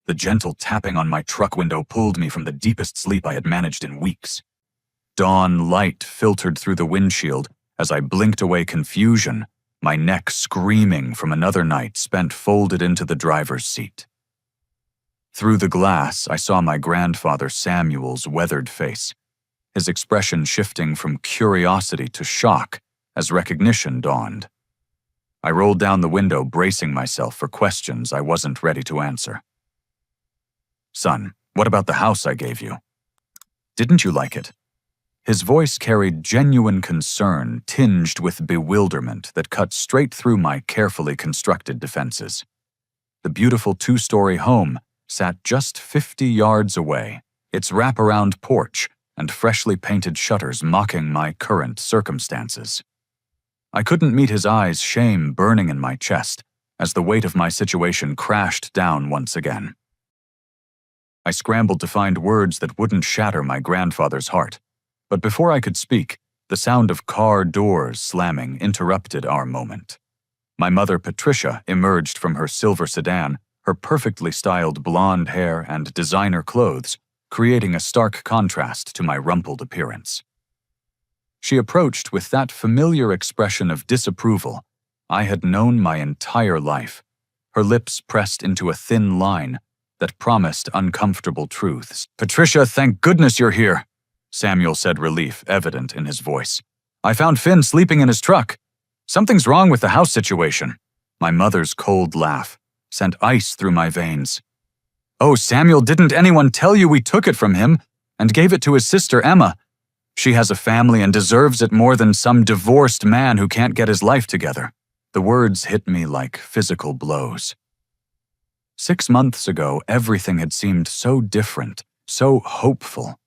The gentle tapping on my truck window pulled me from the deepest sleep I had managed in weeks. Dawn light filtered through the windshield as I blinked away confusion, my neck screaming from another night spent folded into the driver's seat. Through the glass, I saw my grandfather Samuel's weathered face, his expression shifting from curiosity to shock as recognition dawned. I rolled down the window, bracing myself for questions I wasn't ready to answer. "Son, what about the house I gave you? Didn't you like it?" His voice carried genuine concern tinged with bewilderment that cut straight through my carefully constructed defenses. The beautiful two-story home sat just 50 yards away, its wraparound porch and freshly painted shutters mocking my current circumstances. I couldn't meet his eyes, shame burning in my chest as the weight of my situation crashed down once again. I scrambled to find words that wouldn't shatter my grandfather's heart. But before I could speak, the sound of car doors slamming interrupted our moment. My mother, Patricia, emerged from her silver sedan, her perfectly styled blonde hair and designer clothes, creating a stark contrast to my rumpled appearance. She approached with that familiar expression of disapproval I had known my entire life, her lips pressed into a thin line that promised uncomfortable truths. "Patricia, thank goodness you're here," Samuel said, relief evident in his voice. "I found Finn sleeping in his truck. Something's wrong with the house situation." My mother's cold laugh sent ice through my veins. "Oh, Samuel, didn't anyone tell you we took it from him and gave it to his sister Emma? She has a family and deserves it more than some divorced man who can't get his life together." The words hit me like physical blows. 6 months ago, everything had seemed so different, so hopeful.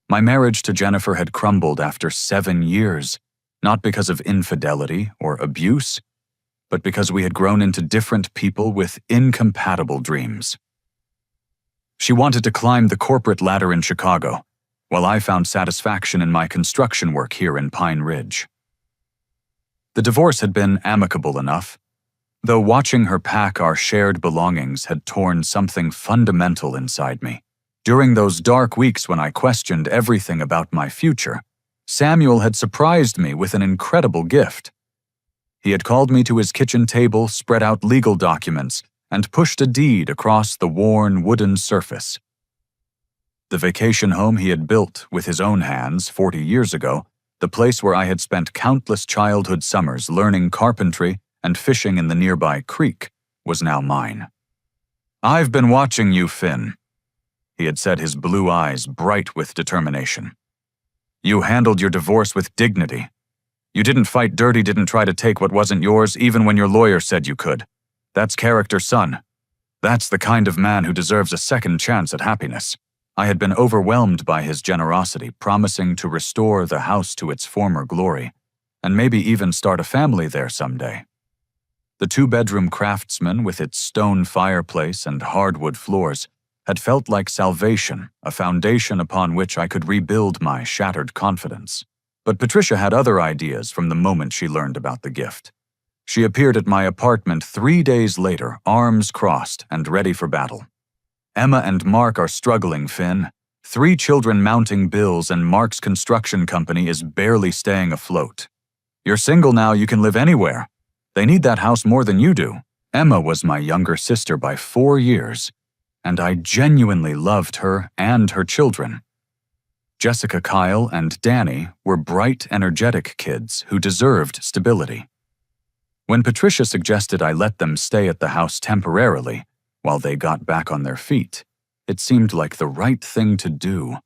My marriage to Jennifer had crumbled after 7 years, not because of infidelity or abuse, but because we had grown into different people with incompatible dreams. She wanted to climb the corporate ladder in Chicago, while I found satisfaction in my construction work here in Pine Ridge. The divorce had been amicable enough, though watching her pack our shared belongings had torn something fundamental inside me. During those dark weeks when I questioned everything about my future, Samuel had surprised me with an incredible gift. He had called me to his kitchen table, spread out legal documents, and pushed a deed across the worn wooden surface. The vacation home he had built with his own hands 40 years ago, the place where I had spent countless childhood summers learning carpentry and fishing in the nearby creek, was now mine. "I've been watching you, Finn," he had said, his blue eyes bright with determination. "You handled your divorce with dignity. You didn't fight dirty, didn't try to take what wasn't yours even when your lawyer said you could. That's character, son. That's the kind of man who deserves a second chance at happiness." I had been overwhelmed by his generosity, promising to restore the house to its former glory, and maybe even start a family there someday. The 2-bedroom craftsman with its stone fireplace and hardwood floors had felt like salvation, a foundation upon which I could rebuild my shattered confidence. But Patricia had other ideas from the moment she learned about the gift. She appeared at my apartment 3 days later, arms crossed and ready for battle. "Emma and Mark are struggling, Finn. 3 children mounting bills, and Mark's construction company is barely staying afloat. You're single now, you can live anywhere. They need that house more than you do." Emma was my younger sister by 4 years, and I genuinely loved her and her children. Jessica, Kyle, and Danny were bright, energetic kids who deserved stability. When Patricia suggested I let them stay at the house temporarily while they got back on their feet, it seemed like the right thing to do.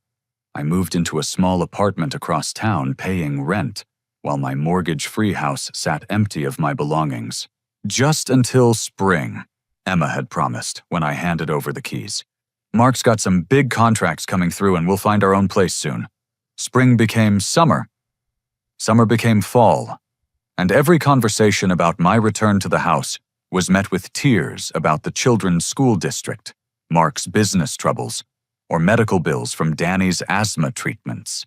I moved into a small apartment across town paying rent, while my mortgage-free house sat empty of my belongings. "Just until spring," Emma had promised when I handed over the keys. "Mark's got some big contracts coming through and we'll find our own place soon." Spring became summer. Summer became fall. And every conversation about my return to the house was met with tears about the children's school district, Mark's business troubles, or medical bills from Danny's asthma treatments.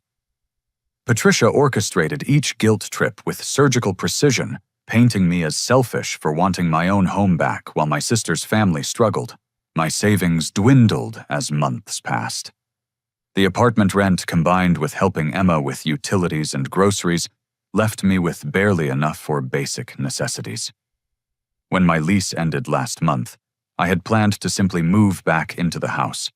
Patricia orchestrated each guilt trip with surgical precision, painting me as selfish for wanting my own home back while my sister's family struggled. My savings dwindled as months passed. The apartment rent, combined with helping Emma with utilities and groceries, left me with barely enough for basic necessities. When my lease ended last month, I had planned to simply move back into the house.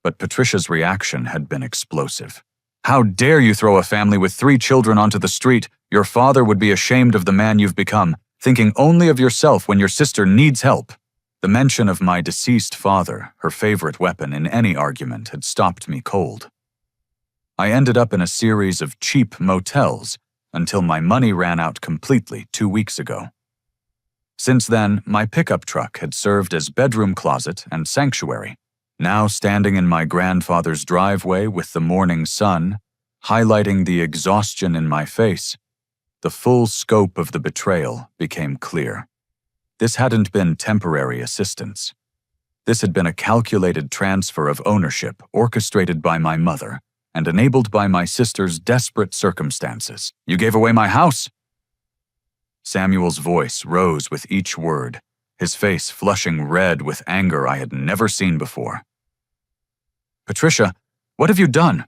But Patricia's reaction had been explosive. "How dare you throw a family with 3 children onto the street? Your father would be ashamed of the man you've become, thinking only of yourself when your sister needs help." The mention of my deceased father, her favorite weapon in any argument, had stopped me cold. I ended up in a series of cheap motels until my money ran out completely 2 weeks ago. Since then, my pickup truck had served as bedroom closet and sanctuary. Now standing in my grandfather's driveway with the morning sun, highlighting the exhaustion in my face, the full scope of the betrayal became clear. This hadn't been temporary assistance. This had been a calculated transfer of ownership orchestrated by my mother and enabled by my sister's desperate circumstances. "You gave away my house?" Samuel's voice rose with each word, his face flushing red with anger I had never seen before. "Patricia, what have you done?"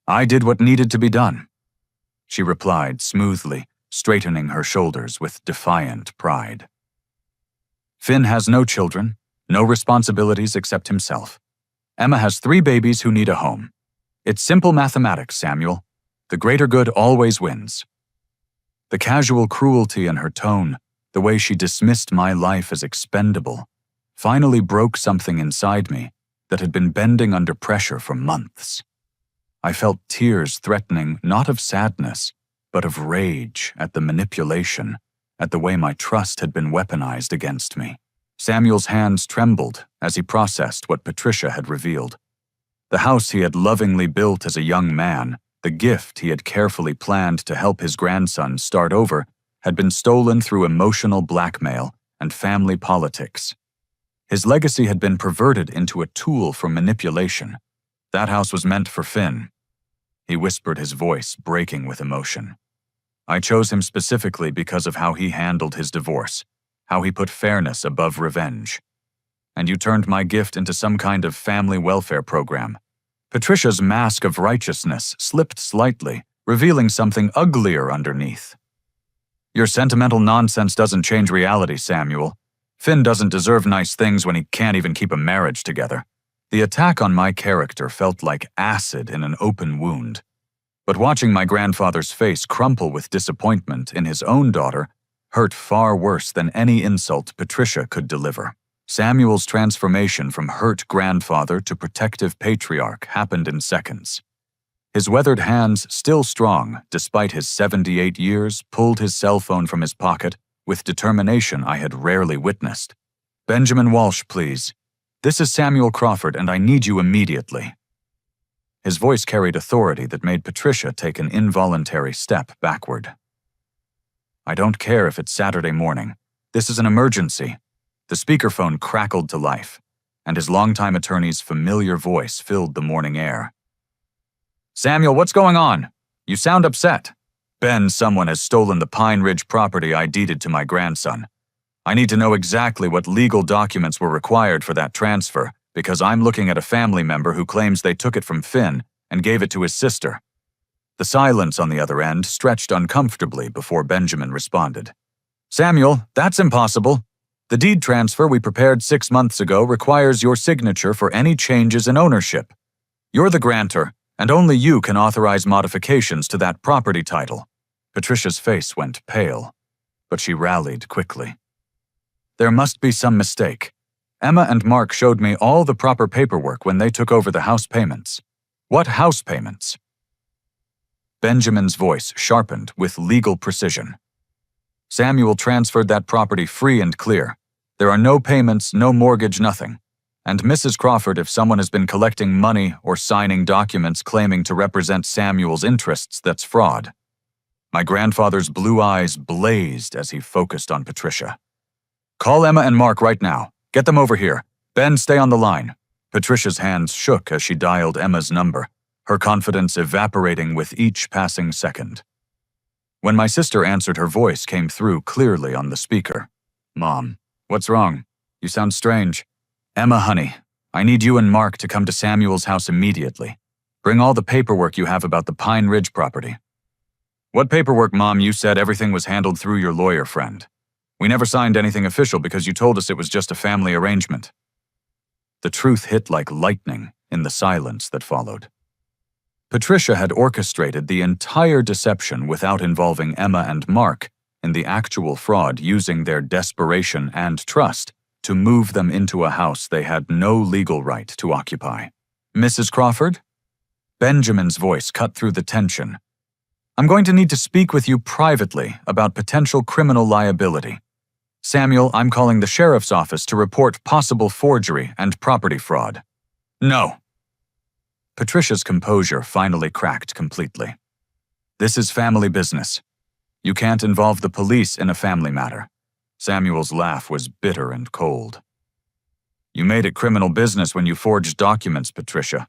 "I did what needed to be done," she replied smoothly, straightening her shoulders with defiant pride. "Finn has no children, no responsibilities except himself. Emma has 3 babies who need a home. It's simple mathematics, Samuel. The greater good always wins." The casual cruelty in her tone, the way she dismissed my life as expendable, finally broke something inside me that had been bending under pressure for months. I felt tears threatening not of sadness, but of rage at the manipulation, at the way my trust had been weaponized against me. Samuel's hands trembled as he processed what Patricia had revealed. The house he had lovingly built as a young man, the gift he had carefully planned to help his grandson start over, had been stolen through emotional blackmail and family politics. His legacy had been perverted into a tool for manipulation. That house was meant for Finn. He whispered, his voice breaking with emotion. I chose him specifically because of how he handled his divorce, how he put fairness above revenge. And you turned my gift into some kind of family welfare program. Patricia's mask of righteousness slipped slightly, revealing something uglier underneath. Your sentimental nonsense doesn't change reality, Samuel. Finn doesn't deserve nice things when he can't even keep a marriage together. The attack on my character felt like acid in an open wound. But watching my grandfather's face crumple with disappointment in his own daughter hurt far worse than any insult Patricia could deliver. Samuel's transformation from hurt grandfather to protective patriarch happened in seconds. His weathered hands, still strong despite his 78 years, pulled his cell phone from his pocket with determination I had rarely witnessed. Benjamin Walsh, please. This is Samuel Crawford, and I need you immediately. His voice carried authority that made Patricia take an involuntary step backward. I don't care if it's Saturday morning. This is an emergency. The speakerphone crackled to life, and his longtime attorney's familiar voice filled the morning air. Samuel, what's going on? You sound upset. Ben, someone has stolen the Pine Ridge property I deeded to my grandson. I need to know exactly what legal documents were required for that transfer, because I'm looking at a family member who claims they took it from Finn and gave it to his sister. The silence on the other end stretched uncomfortably before Benjamin responded. Samuel, that's impossible. The deed transfer we prepared 6 months ago requires your signature for any changes in ownership. You're the grantor, and only you can authorize modifications to that property title. Patricia's face went pale, but she rallied quickly. There must be some mistake. Emma and Mark showed me all the proper paperwork when they took over the house payments. What house payments? Benjamin's voice sharpened with legal precision. Samuel transferred that property free and clear. There are no payments, no mortgage, nothing. And Mrs. Crawford, if someone has been collecting money or signing documents claiming to represent Samuel's interests, that's fraud. My grandfather's blue eyes blazed as he focused on Patricia. Call Emma and Mark right now. Get them over here. Ben, stay on the line. Patricia's hands shook as she dialed Emma's number, her confidence evaporating with each passing second. When my sister answered, her voice came through clearly on the speaker. Mom, what's wrong? You sound strange. Emma, honey, I need you and Mark to come to Samuel's house immediately. Bring all the paperwork you have about the Pine Ridge property. What paperwork, Mom? You said everything was handled through your lawyer friend. We never signed anything official because you told us it was just a family arrangement. The truth hit like lightning in the silence that followed. Patricia had orchestrated the entire deception without involving Emma and Mark in the actual fraud, using their desperation and trust to move them into a house they had no legal right to occupy. Mrs. Crawford? Benjamin's voice cut through the tension. I'm going to need to speak with you privately about potential criminal liability. Samuel, I'm calling the sheriff's office to report possible forgery and property fraud. No. Patricia's composure finally cracked completely. This is family business. You can't involve the police in a family matter. Samuel's laugh was bitter and cold. You made it criminal business when you forged documents, Patricia.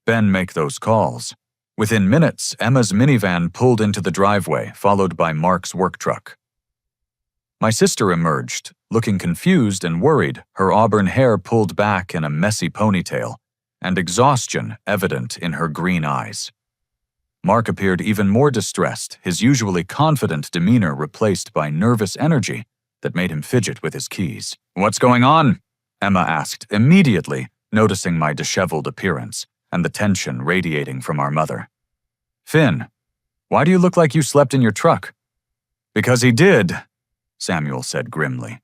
Ben, make those calls. Within minutes, Emma's minivan pulled into the driveway, followed by Mark's work truck. My sister emerged, looking confused and worried, her auburn hair pulled back in a messy ponytail, and exhaustion evident in her green eyes. Mark appeared even more distressed, his usually confident demeanor replaced by nervous energy that made him fidget with his keys. What's going on? Emma asked, immediately noticing my disheveled appearance and the tension radiating from our mother. Finn, why do you look like you slept in your truck? Because he did, Samuel said grimly.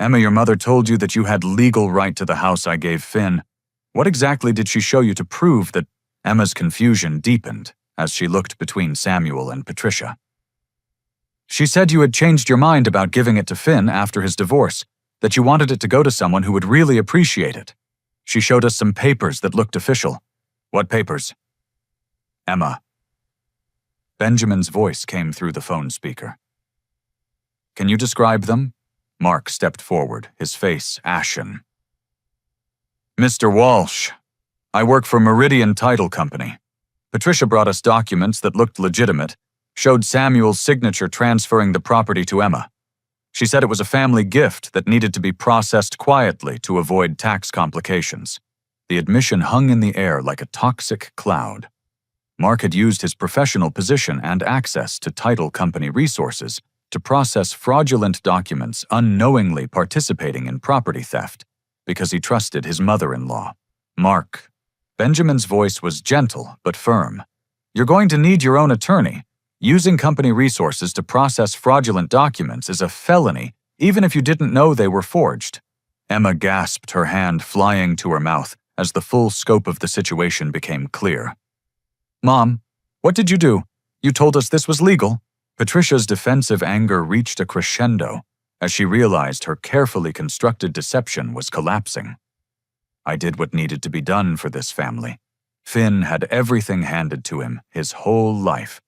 Emma, your mother told you that you had legal right to the house I gave Finn. What exactly did she show you to prove that? Emma's confusion deepened as she looked between Samuel and Patricia. She said you had changed your mind about giving it to Finn after his divorce, that you wanted it to go to someone who would really appreciate it. She showed us some papers that looked official. What papers? Emma. Benjamin's voice came through the phone speaker. Can you describe them? Mark stepped forward, his face ashen. Mr. Walsh, I work for Meridian Title Company. Patricia brought us documents that looked legitimate, showed Samuel's signature transferring the property to Emma. She said it was a family gift that needed to be processed quietly to avoid tax complications. The admission hung in the air like a toxic cloud. Mark had used his professional position and access to title company resources to process fraudulent documents, unknowingly participating in property theft because he trusted his mother-in-law. Mark. Benjamin's voice was gentle but firm. You're going to need your own attorney. Using company resources to process fraudulent documents is a felony, even if you didn't know they were forged. Emma gasped, her hand flying to her mouth as the full scope of the situation became clear. Mom, what did you do? You told us this was legal. Patricia's defensive anger reached a crescendo as she realized her carefully constructed deception was collapsing. I did what needed to be done for this family. Finn had everything handed to him his whole life,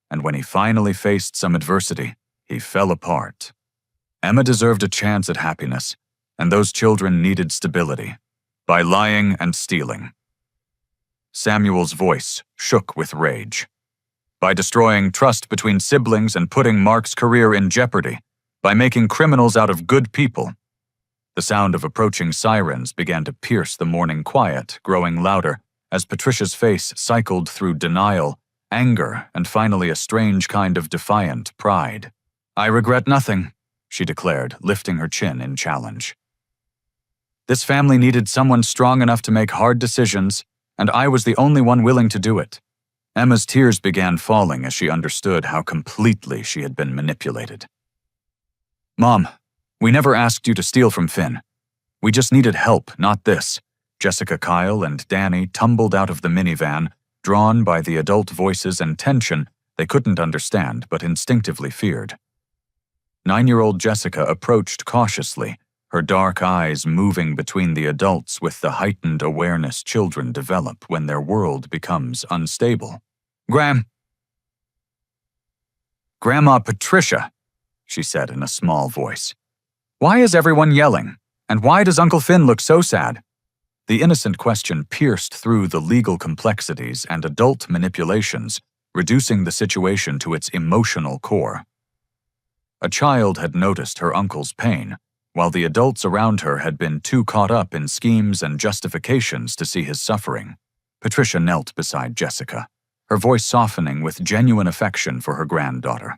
and when he finally faced some adversity, he fell apart. Emma deserved a chance at happiness, and those children needed stability, by lying and stealing. Samuel's voice shook with rage. By destroying trust between siblings and putting Mark's career in jeopardy, by making criminals out of good people. The sound of approaching sirens began to pierce the morning quiet, growing louder as Patricia's face cycled through denial, anger, and finally a strange kind of defiant pride. I regret nothing, she declared, lifting her chin in challenge. This family needed someone strong enough to make hard decisions, and I was the only one willing to do it. Emma's tears began falling as she understood how completely she had been manipulated. Mom, we never asked you to steal from Finn. We just needed help, not this. Jessica, Kyle, and Danny tumbled out of the minivan, drawn by the adult voices and tension they couldn't understand but instinctively feared. 9-year-old Jessica approached cautiously, her dark eyes moving between the adults with the heightened awareness children develop when their world becomes unstable. Grandma Patricia, she said in a small voice. Why is everyone yelling? And why does Uncle Finn look so sad? The innocent question pierced through the legal complexities and adult manipulations, reducing the situation to its emotional core. A child had noticed her uncle's pain, while the adults around her had been too caught up in schemes and justifications to see his suffering. Patricia knelt beside Jessica, her voice softening with genuine affection for her granddaughter.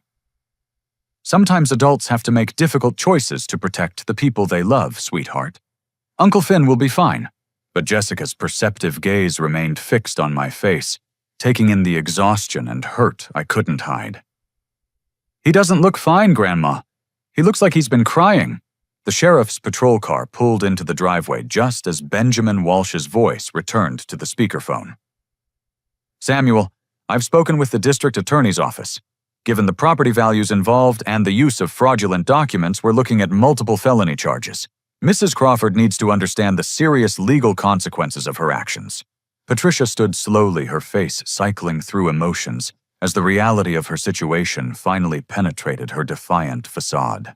"Sometimes adults have to make difficult choices to protect the people they love, sweetheart. Uncle Finn will be fine." But Jessica's perceptive gaze remained fixed on my face, taking in the exhaustion and hurt I couldn't hide. "He doesn't look fine, Grandma. He looks like he's been crying." The sheriff's patrol car pulled into the driveway just as Benjamin Walsh's voice returned to the speakerphone. "Samuel, I've spoken with the district attorney's office. Given the property values involved and the use of fraudulent documents, we're looking at multiple felony charges. Mrs. Crawford needs to understand the serious legal consequences of her actions." Patricia stood slowly, her face cycling through emotions, as the reality of her situation finally penetrated her defiant facade.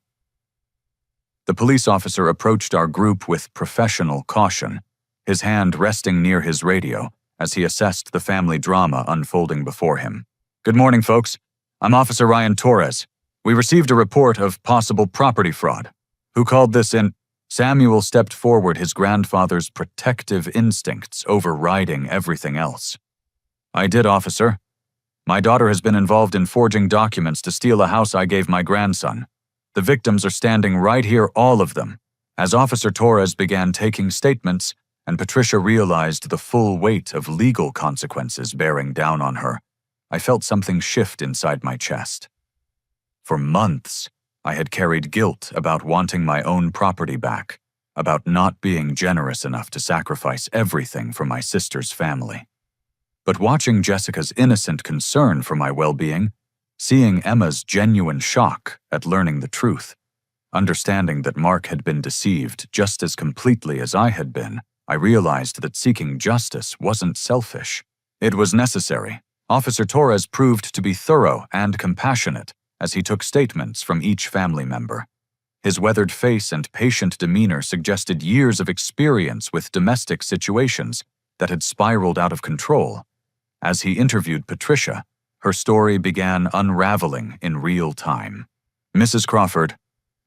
The police officer approached our group with professional caution, his hand resting near his radio as he assessed the family drama unfolding before him. "Good morning, folks. I'm Officer Ryan Torres. We received a report of possible property fraud. Who called this in?" Samuel stepped forward, his grandfather's protective instincts overriding everything else. "I did, officer. My daughter has been involved in forging documents to steal a house I gave my grandson. The victims are standing right here, all of them." As Officer Torres began taking statements, and Patricia realized the full weight of legal consequences bearing down on her, I felt something shift inside my chest. For months, I had carried guilt about wanting my own property back, about not being generous enough to sacrifice everything for my sister's family. But watching Jessica's innocent concern for my well-being, seeing Emma's genuine shock at learning the truth, understanding that Mark had been deceived just as completely as I had been, I realized that seeking justice wasn't selfish. It was necessary. Officer Torres proved to be thorough and compassionate as he took statements from each family member. His weathered face and patient demeanor suggested years of experience with domestic situations that had spiraled out of control. As he interviewed Patricia, her story began unraveling in real time. "Mrs. Crawford,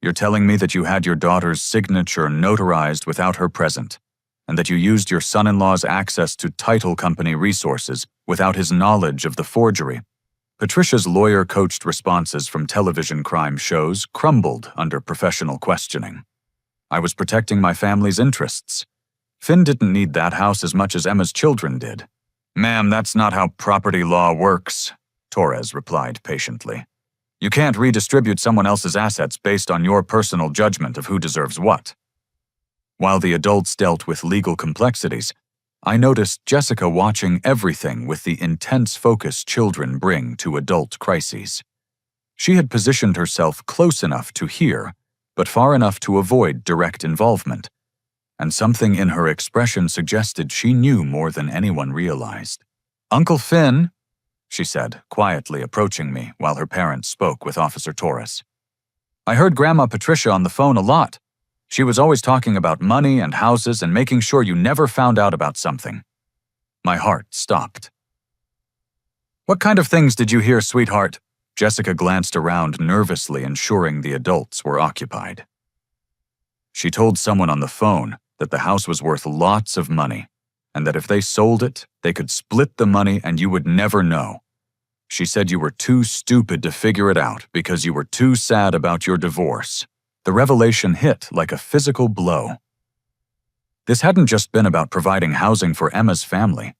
you're telling me that you had your daughter's signature notarized without her present, and that you used your son-in-law's access to title company resources without his knowledge of the forgery." Patricia's lawyer-coached responses from television crime shows crumbled under professional questioning. "I was protecting my family's interests. Finn didn't need that house as much as Emma's children did." "Ma'am, that's not how property law works," Torres replied patiently. "You can't redistribute someone else's assets based on your personal judgment of who deserves what." While the adults dealt with legal complexities, I noticed Jessica watching everything with the intense focus children bring to adult crises. She had positioned herself close enough to hear, but far enough to avoid direct involvement, and something in her expression suggested she knew more than anyone realized. "Uncle Finn," she said, quietly approaching me while her parents spoke with Officer Torres. "I heard Grandma Patricia on the phone a lot. She was always talking about money and houses and making sure you never found out about something." My heart stopped. "What kind of things did you hear, sweetheart?" Jessica glanced around nervously, ensuring the adults were occupied. "She told someone on the phone that the house was worth lots of money, and that if they sold it, they could split the money and you would never know. She said you were too stupid to figure it out because you were too sad about your divorce." The revelation hit like a physical blow. This hadn't just been about providing housing for Emma's family.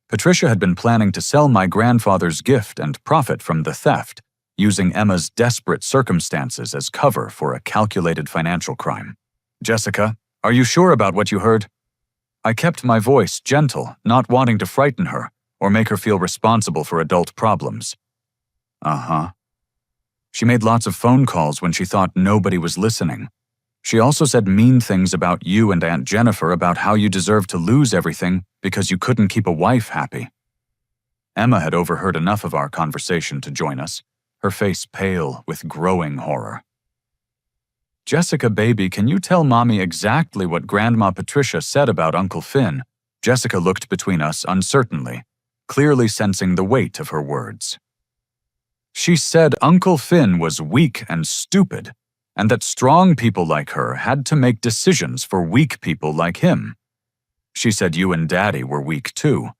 Patricia had been planning to sell my grandfather's gift and profit from the theft, using Emma's desperate circumstances as cover for a calculated financial crime. "Jessica, are you sure about what you heard?" I kept my voice gentle, not wanting to frighten her or make her feel responsible for adult problems. "Uh-huh. She made lots of phone calls when she thought nobody was listening. She also said mean things about you and Aunt Jennifer about how you deserved to lose everything because you couldn't keep a wife happy." Emma had overheard enough of our conversation to join us, her face pale with growing horror. "Jessica, baby, can you tell Mommy exactly what Grandma Patricia said about Uncle Finn?" Jessica looked between us uncertainly, clearly sensing the weight of her words. "She said Uncle Finn was weak and stupid, and that strong people like her had to make decisions for weak people like him. She said you and Daddy were weak too,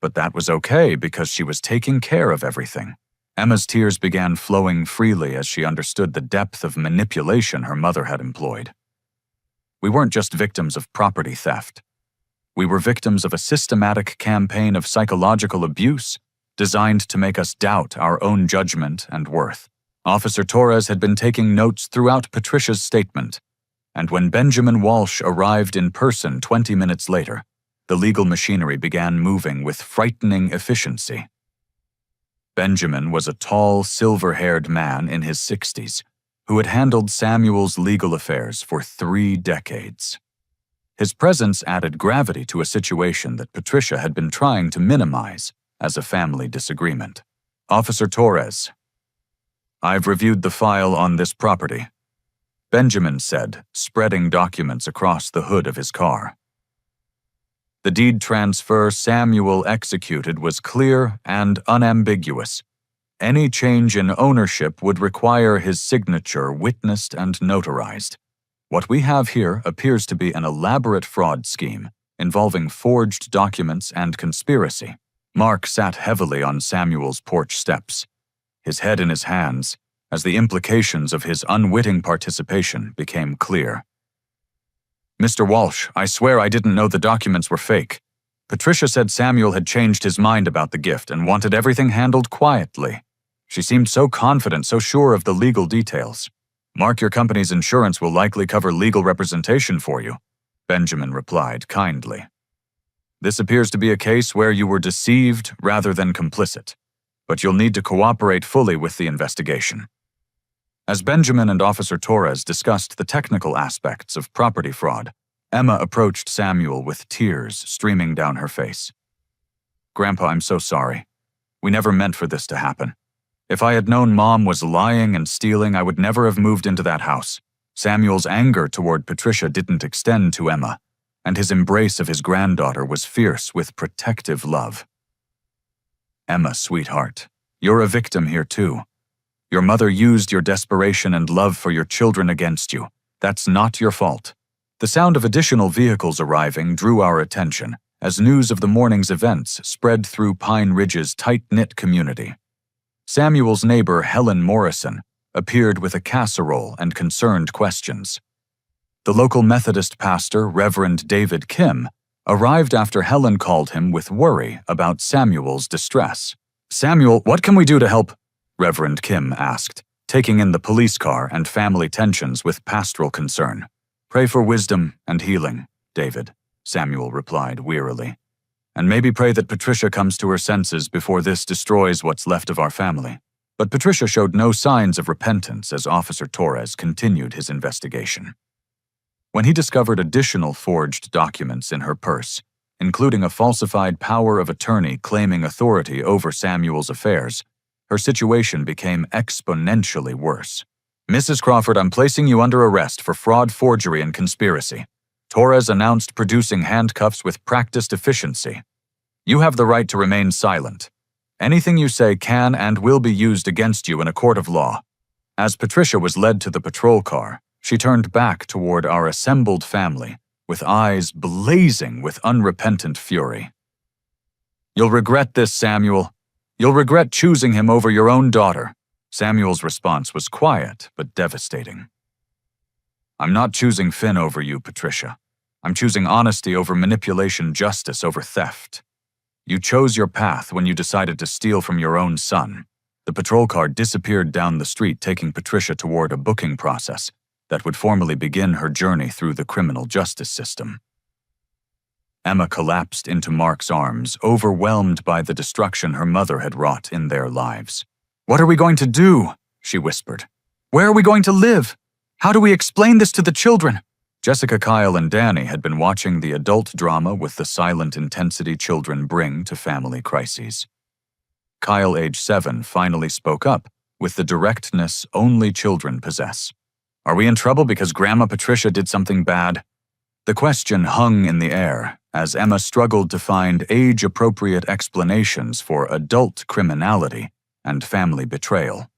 but that was okay because she was taking care of everything. Emma's tears began flowing freely as she understood the depth of manipulation her mother had employed. We weren't just victims of property theft. We were victims of a systematic campaign of psychological abuse designed to make us doubt our own judgment and worth. Officer Torres had been taking notes throughout Patricia's statement, and when Benjamin Walsh arrived in person 20 minutes later, the legal machinery began moving with frightening efficiency. Benjamin was a tall, silver-haired man in his 60s who had handled Samuel's legal affairs for 3 decades. His presence added gravity to a situation that Patricia had been trying to minimize as a family disagreement. Officer Torres, I've reviewed the file on this property, Benjamin said, spreading documents across the hood of his car. The deed transfer Samuel executed was clear and unambiguous. Any change in ownership would require his signature witnessed and notarized. What we have here appears to be an elaborate fraud scheme involving forged documents and conspiracy. Mark sat heavily on Samuel's porch steps, his head in his hands, as the implications of his unwitting participation became clear. Mr. Walsh, I swear I didn't know the documents were fake. Patricia said Samuel had changed his mind about the gift and wanted everything handled quietly. She seemed so confident, so sure of the legal details. Mark, your company's insurance will likely cover legal representation for you, Benjamin replied kindly. This appears to be a case where you were deceived rather than complicit, but you'll need to cooperate fully with the investigation. As Benjamin and Officer Torres discussed the technical aspects of property fraud, Emma approached Samuel with tears streaming down her face. Grandpa, I'm so sorry. We never meant for this to happen. If I had known Mom was lying and stealing, I would never have moved into that house. Samuel's anger toward Patricia didn't extend to Emma, and his embrace of his granddaughter was fierce with protective love. Emma, sweetheart, you're a victim here too. Your mother used your desperation and love for your children against you. That's not your fault. The sound of additional vehicles arriving drew our attention as news of the morning's events spread through Pine Ridge's tight-knit community. Samuel's neighbor, Helen Morrison, appeared with a casserole and concerned questions. The local Methodist pastor, Reverend David Kim, arrived after Helen called him with worry about Samuel's distress. Samuel, what can we do to help? Reverend Kim asked, taking in the police car and family tensions with pastoral concern. Pray for wisdom and healing, David, Samuel replied wearily. And maybe pray that Patricia comes to her senses before this destroys what's left of our family. But Patricia showed no signs of repentance as Officer Torres continued his investigation. When he discovered additional forged documents in her purse, including a falsified power of attorney claiming authority over Samuel's affairs, her situation became exponentially worse. Mrs. Crawford, I'm placing you under arrest for fraud, forgery, and conspiracy. Torres announced producing handcuffs with practiced efficiency. You have the right to remain silent. Anything you say can and will be used against you in a court of law. As Patricia was led to the patrol car, she turned back toward our assembled family, with eyes blazing with unrepentant fury. You'll regret this, Samuel. You'll regret choosing him over your own daughter. Samuel's response was quiet but devastating. I'm not choosing Finn over you, Patricia. I'm choosing honesty over manipulation, justice over theft. You chose your path when you decided to steal from your own son. The patrol car disappeared down the street, taking Patricia toward a booking process that would formally begin her journey through the criminal justice system. Emma collapsed into Mark's arms, overwhelmed by the destruction her mother had wrought in their lives. What are we going to do? She whispered. Where are we going to live? How do we explain this to the children? Jessica, Kyle, and Danny had been watching the adult drama with the silent intensity children bring to family crises. Kyle, age 7, finally spoke up with the directness only children possess. Are we in trouble because Grandma Patricia did something bad? The question hung in the air as Emma struggled to find age-appropriate explanations for adult criminality and family betrayal.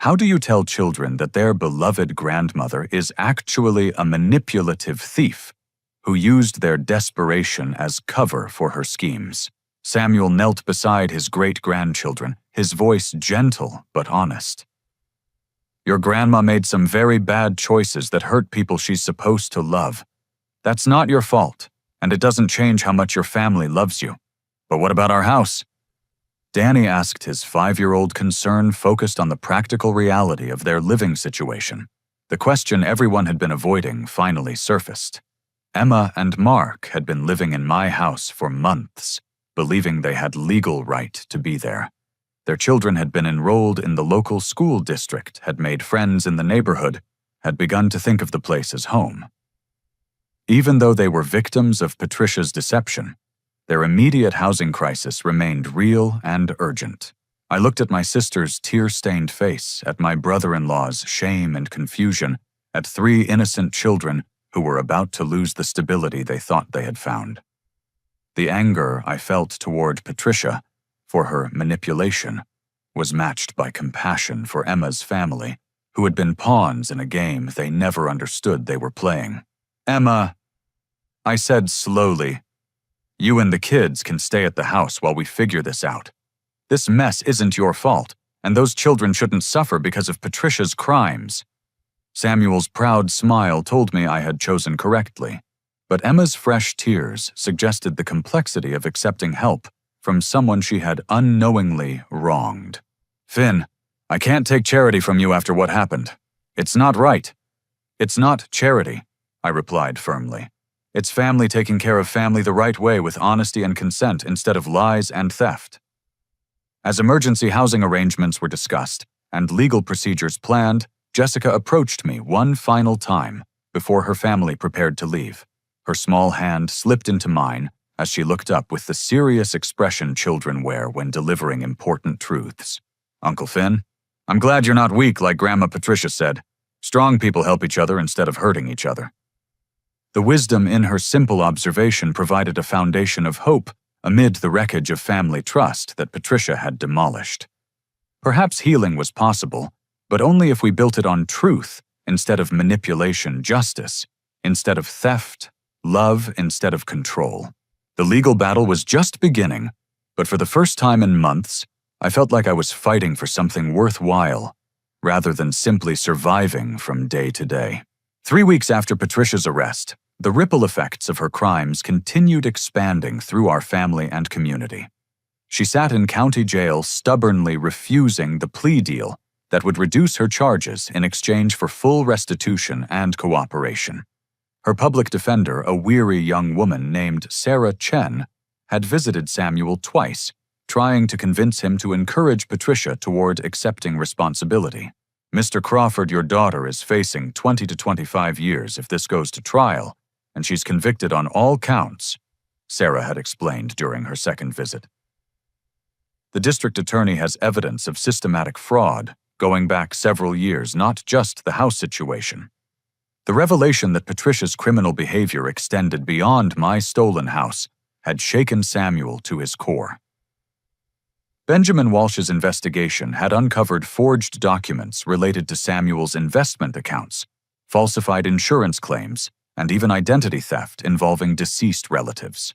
How do you tell children that their beloved grandmother is actually a manipulative thief who used their desperation as cover for her schemes? Samuel knelt beside his great-grandchildren, his voice gentle but honest. Your grandma made some very bad choices that hurt people she's supposed to love. That's not your fault, and it doesn't change how much your family loves you. But what about our house? Danny asked, his 5-year-old concern focused on the practical reality of their living situation. The question everyone had been avoiding finally surfaced. Emma and Mark had been living in my house for months, believing they had legal right to be there. Their children had been enrolled in the local school district, had made friends in the neighborhood, had begun to think of the place as home. Even though they were victims of Patricia's deception, their immediate housing crisis remained real and urgent. I looked at my sister's tear-stained face, at my brother-in-law's shame and confusion, at 3 innocent children who were about to lose the stability they thought they had found. The anger I felt toward Patricia for her manipulation was matched by compassion for Emma's family, who had been pawns in a game they never understood they were playing. Emma, I said slowly, you and the kids can stay at the house while we figure this out. This mess isn't your fault, and those children shouldn't suffer because of Patricia's crimes. Samuel's proud smile told me I had chosen correctly, but Emma's fresh tears suggested the complexity of accepting help from someone she had unknowingly wronged. Finn, I can't take charity from you after what happened. It's not right. It's not charity, I replied firmly. It's family taking care of family the right way with honesty and consent instead of lies and theft. As emergency housing arrangements were discussed and legal procedures planned, Jessica approached me one final time before her family prepared to leave. Her small hand slipped into mine as she looked up with the serious expression children wear when delivering important truths. Uncle Finn, I'm glad you're not weak like Grandma Patricia said. Strong people help each other instead of hurting each other. The wisdom in her simple observation provided a foundation of hope amid the wreckage of family trust that Patricia had demolished. Perhaps healing was possible, but only if we built it on truth instead of manipulation, justice instead of theft, love instead of control. The legal battle was just beginning, but for the first time in months, I felt like I was fighting for something worthwhile, rather than simply surviving from day to day. 3 weeks after Patricia's arrest, the ripple effects of her crimes continued expanding through our family and community. She sat in county jail stubbornly refusing the plea deal that would reduce her charges in exchange for full restitution and cooperation. Her public defender, a weary young woman named Sarah Chen, had visited Samuel twice, trying to convince him to encourage Patricia toward accepting responsibility. Mr. Crawford, your daughter is facing 20 to 25 years if this goes to trial, and she's convicted on all counts, Sarah had explained during her second visit. The district attorney has evidence of systematic fraud going back several years, not just the house situation. The revelation that Patricia's criminal behavior extended beyond my stolen house had shaken Samuel to his core. Benjamin Walsh's investigation had uncovered forged documents related to Samuel's investment accounts, falsified insurance claims, and even identity theft involving deceased relatives.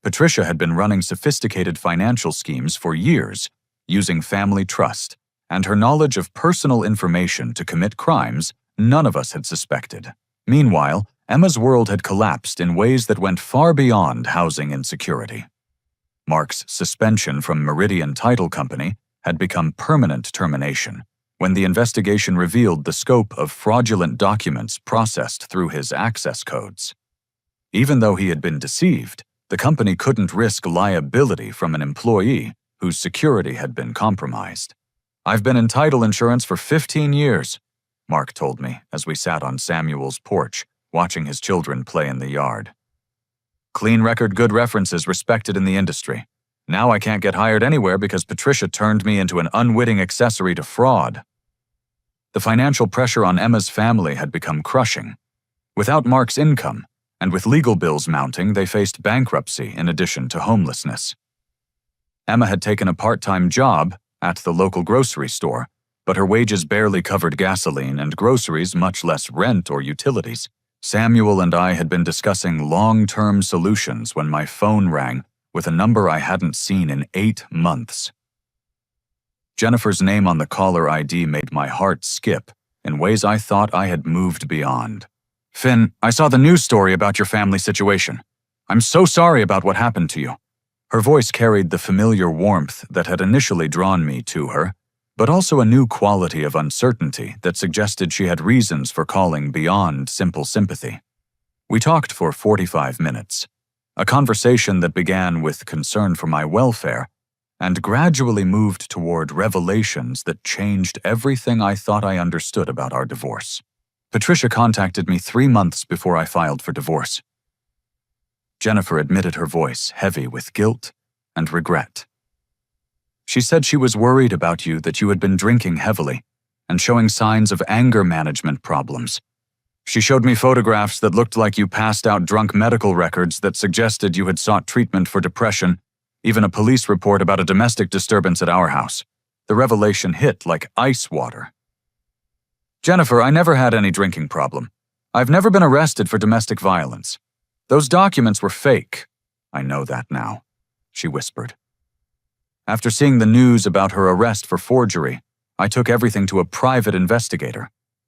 Patricia had been running sophisticated financial schemes for years, using family trust and her knowledge of personal information to commit crimes none of us had suspected. Meanwhile, Emma's world had collapsed in ways that went far beyond housing insecurity. Mark's suspension from Meridian Title Company had become permanent termination when the investigation revealed the scope of fraudulent documents processed through his access codes. Even though he had been deceived, the company couldn't risk liability from an employee whose security had been compromised. I've been in title insurance for 15 years, Mark told me as we sat on Samuel's porch, watching his children play in the yard. Clean record, good references, respected in the industry. Now I can't get hired anywhere because Patricia turned me into an unwitting accessory to fraud. The financial pressure on Emma's family had become crushing. Without Mark's income, and with legal bills mounting, they faced bankruptcy in addition to homelessness. Emma had taken a part-time job at the local grocery store, but her wages barely covered gasoline and groceries, much less rent or utilities. Samuel and I had been discussing long-term solutions when my phone rang with a number I hadn't seen in 8 months. Jennifer's name on the caller ID made my heart skip in ways I thought I had moved beyond. "Finn, I saw the news story about your family situation. I'm so sorry about what happened to you." Her voice carried the familiar warmth that had initially drawn me to her, but also a new quality of uncertainty that suggested she had reasons for calling beyond simple sympathy. We talked for 45 minutes, a conversation that began with concern for my welfare and gradually moved toward revelations that changed everything I thought I understood about our divorce. Patricia contacted me 3 months before I filed for divorce. Jennifer admitted, her voice heavy with guilt and regret. She said she was worried about you, that you had been drinking heavily and showing signs of anger management problems. She showed me photographs that looked like you passed out drunk medical records that suggested you had sought treatment for depression, even a police report about a domestic disturbance at our house. The revelation hit like ice water. "Jennifer, I never had any drinking problem. I've never been arrested for domestic violence. Those documents were fake." "I know that now," she whispered. After seeing the news about her arrest for forgery, I took everything to a private investigator.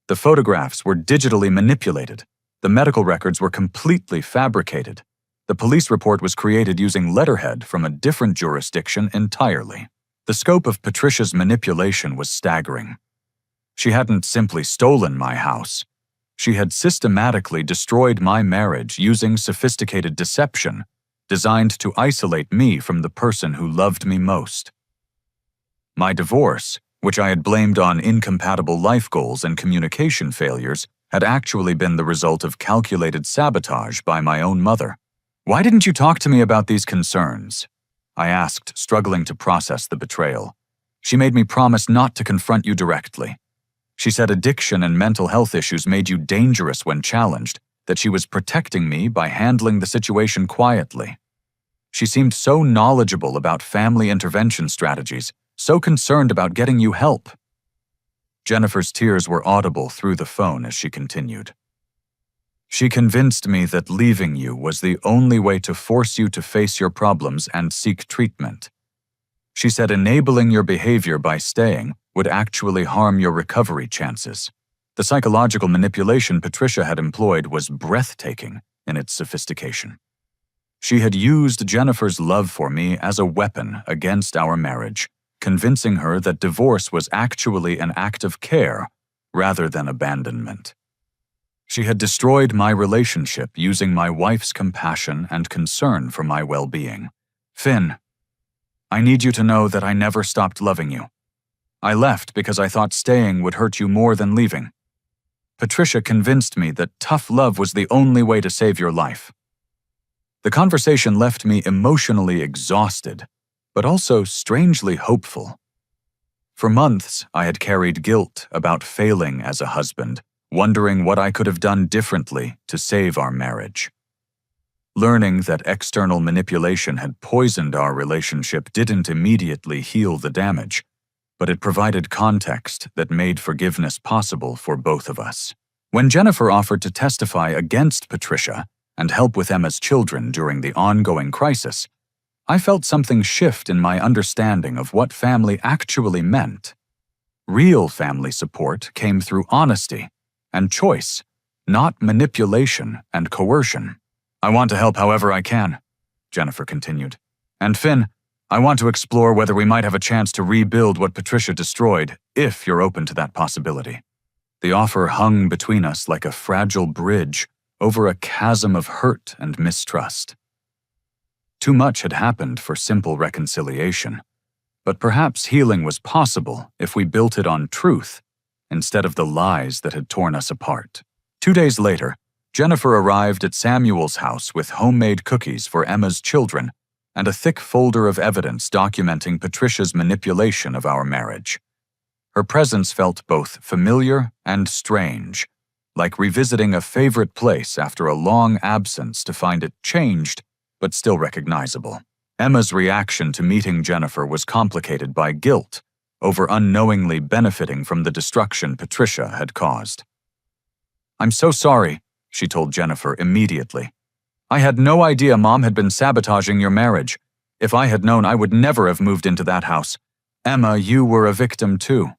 The photographs were digitally manipulated. The medical records were completely fabricated. The police report was created using letterhead from a different jurisdiction entirely. The scope of Patricia's manipulation was staggering. She hadn't simply stolen my house. She had systematically destroyed my marriage using sophisticated deception, designed to isolate me from the person who loved me most. My divorce, which I had blamed on incompatible life goals and communication failures, had actually been the result of calculated sabotage by my own mother. "Why didn't you talk to me about these concerns?" I asked, struggling to process the betrayal. "She made me promise not to confront you directly. She said addiction and mental health issues made you dangerous when challenged, that she was protecting me by handling the situation quietly. She seemed so knowledgeable about family intervention strategies, so concerned about getting you help." Jennifer's tears were audible through the phone as she continued. "She convinced me that leaving you was the only way to force you to face your problems and seek treatment. She said enabling your behavior by staying would actually harm your recovery chances." The psychological manipulation Patricia had employed was breathtaking in its sophistication. She had used Jennifer's love for me as a weapon against our marriage, convincing her that divorce was actually an act of care rather than abandonment. She had destroyed my relationship using my wife's compassion and concern for my well-being. "Finn, I need you to know that I never stopped loving you. I left because I thought staying would hurt you more than leaving. Patricia convinced me that tough love was the only way to save your life." The conversation left me emotionally exhausted, but also strangely hopeful. For months, I had carried guilt about failing as a husband, wondering what I could have done differently to save our marriage. Learning that external manipulation had poisoned our relationship didn't immediately heal the damage, but it provided context that made forgiveness possible for both of us. When Jennifer offered to testify against Patricia and help with Emma's children during the ongoing crisis, I felt something shift in my understanding of what family actually meant. Real family support came through honesty and choice, not manipulation and coercion. "I want to help however I can," Jennifer continued. "And Finn, I want to explore whether we might have a chance to rebuild what Patricia destroyed, if you're open to that possibility." The offer hung between us like a fragile bridge over a chasm of hurt and mistrust. Too much had happened for simple reconciliation, but perhaps healing was possible if we built it on truth instead of the lies that had torn us apart. 2 days later, Jennifer arrived at Samuel's house with homemade cookies for Emma's children and a thick folder of evidence documenting Patricia's manipulation of our marriage. Her presence felt both familiar and strange, like revisiting a favorite place after a long absence to find it changed but still recognizable. Emma's reaction to meeting Jennifer was complicated by guilt over unknowingly benefiting from the destruction Patricia had caused. "I'm so sorry," she told Jennifer immediately. "I had no idea Mom had been sabotaging your marriage. If I had known, I would never have moved into that house. Emma, you were a victim too,"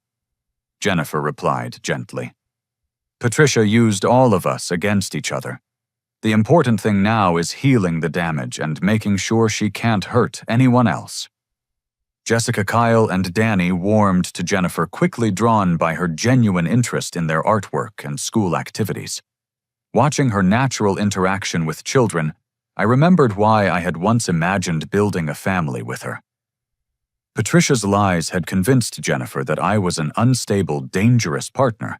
Jennifer replied gently. "Patricia used all of us against each other. The important thing now is healing the damage and making sure she can't hurt anyone else." Jessica, Kyle, and Danny warmed to Jennifer, quickly drawn by her genuine interest in their artwork and school activities. Watching her natural interaction with children, I remembered why I had once imagined building a family with her. Patricia's lies had convinced Jennifer that I was an unstable, dangerous partner,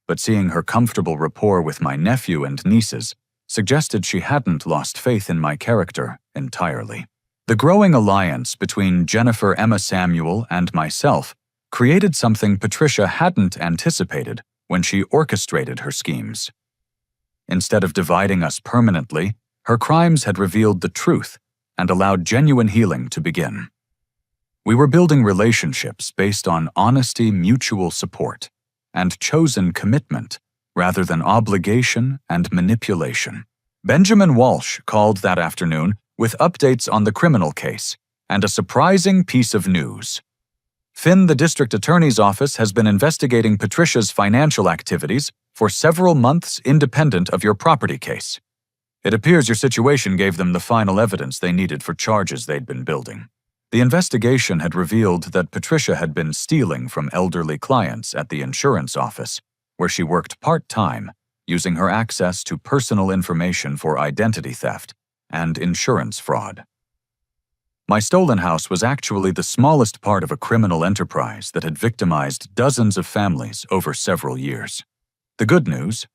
but seeing her comfortable rapport with my nephew and nieces suggested she hadn't lost faith in my character entirely. The growing alliance between Jennifer Emma Samuel and myself created something Patricia hadn't anticipated when she orchestrated her schemes. Instead of dividing us permanently, her crimes had revealed the truth and allowed genuine healing to begin. We were building relationships based on honesty, mutual support, and chosen commitment rather than obligation and manipulation. Benjamin Walsh called that afternoon with updates on the criminal case and a surprising piece of news. "Finn, the district attorney's office, has been investigating Patricia's financial activities for several months independent of your property case. It appears your situation gave them the final evidence they needed for charges they'd been building." The investigation had revealed that Patricia had been stealing from elderly clients at the insurance office, where she worked part-time, using her access to personal information for identity theft and insurance fraud. My stolen house was actually the smallest part of a criminal enterprise that had victimized dozens of families over several years. The good news,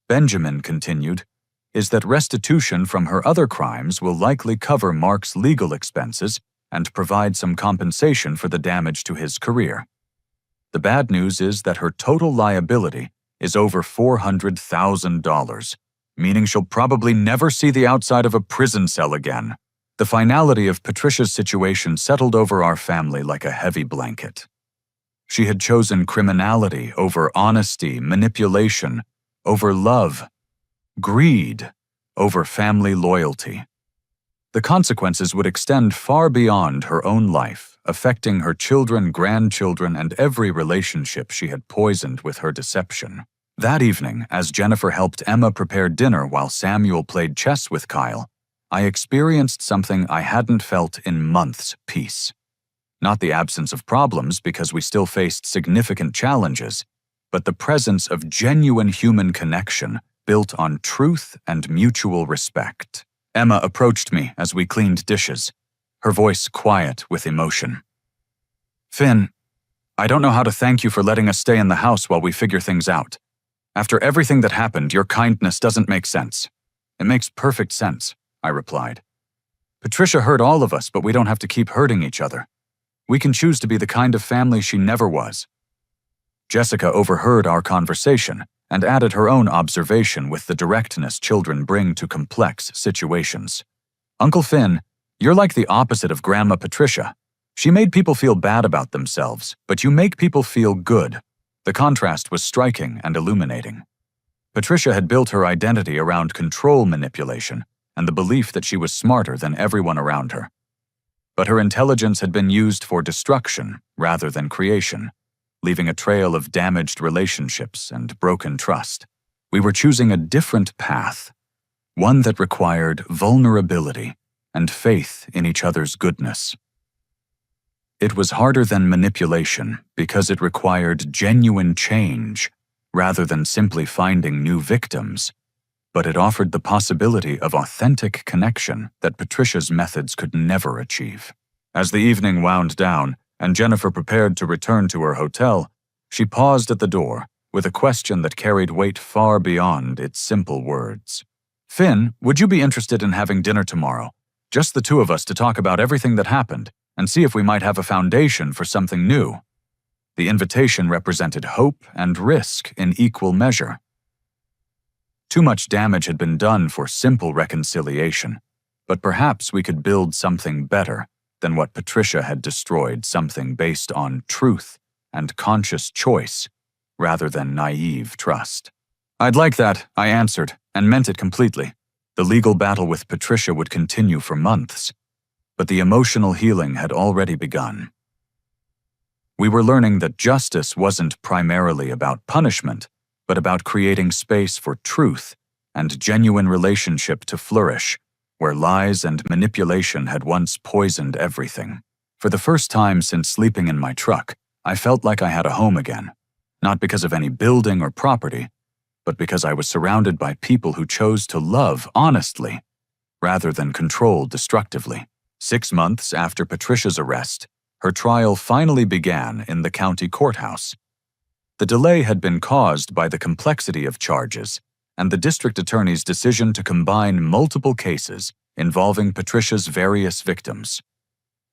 Benjamin continued, is that restitution from her other crimes will likely cover Mark's legal expenses and provide some compensation for the damage to his career. The bad news is that her total liability is over $400,000, meaning she'll probably never see the outside of a prison cell again. The finality of Patricia's situation settled over our family like a heavy blanket. She had chosen criminality over honesty, manipulation over love, greed over family loyalty. The consequences would extend far beyond her own life, affecting her children, grandchildren, and every relationship she had poisoned with her deception. That evening, as Jennifer helped Emma prepare dinner while Samuel played chess with Kyle, I experienced something I hadn't felt in months: peace. Not the absence of problems, because we still faced significant challenges, but the presence of genuine human connection built on truth and mutual respect. Emma approached me as we cleaned dishes, her voice quiet with emotion. "Finn, I don't know how to thank you for letting us stay in the house while we figure things out. After everything that happened, your kindness doesn't make sense." "It makes perfect sense," I replied. "Patricia hurt all of us, but we don't have to keep hurting each other. We can choose to be the kind of family she never was." Jessica overheard our conversation and added her own observation with the directness children bring to complex situations. "Uncle Finn, you're like the opposite of Grandma Patricia. She made people feel bad about themselves, but you make people feel good." The contrast was striking and illuminating. Patricia had built her identity around control manipulation and the belief that she was smarter than everyone around her. But her intelligence had been used for destruction rather than creation, leaving a trail of damaged relationships and broken trust. We were choosing a different path, one that required vulnerability and faith in each other's goodness. It was harder than manipulation because it required genuine change rather than simply finding new victims, but it offered the possibility of authentic connection that Patricia's methods could never achieve. As the evening wound down and Jennifer prepared to return to her hotel, she paused at the door with a question that carried weight far beyond its simple words. "Finn, would you be interested in having dinner tomorrow? Just the two of us to talk about everything that happened and see if we might have a foundation for something new." The invitation represented hope and risk in equal measure. Too much damage had been done for simple reconciliation, but perhaps we could build something better, than what Patricia had destroyed, something based on truth and conscious choice, rather than naive trust. "I'd like that," I answered, and meant it completely. The legal battle with Patricia would continue for months, but the emotional healing had already begun. We were learning that justice wasn't primarily about punishment, but about creating space for truth and genuine relationship to flourish, where lies and manipulation had once poisoned everything. For the first time since sleeping in my truck, I felt like I had a home again, not because of any building or property, but because I was surrounded by people who chose to love honestly, rather than control destructively. 6 months after Patricia's arrest, her trial finally began in the county courthouse. The delay had been caused by the complexity of charges and the district attorney's decision to combine multiple cases involving Patricia's various victims.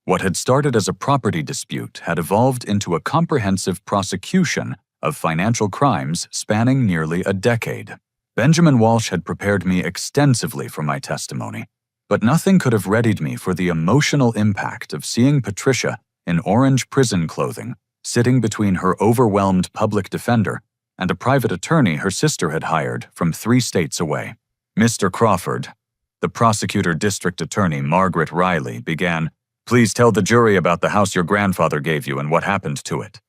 What had started as a property dispute had evolved into a comprehensive prosecution of financial crimes spanning nearly a decade. Benjamin Walsh had prepared me extensively for my testimony, but nothing could have readied me for the emotional impact of seeing Patricia in orange prison clothing, sitting between her overwhelmed public defender and a private attorney her sister had hired from 3 states away. "Mr. Crawford," the prosecutor district attorney Margaret Riley began, "please tell the jury about the house your grandfather gave you and what happened to it."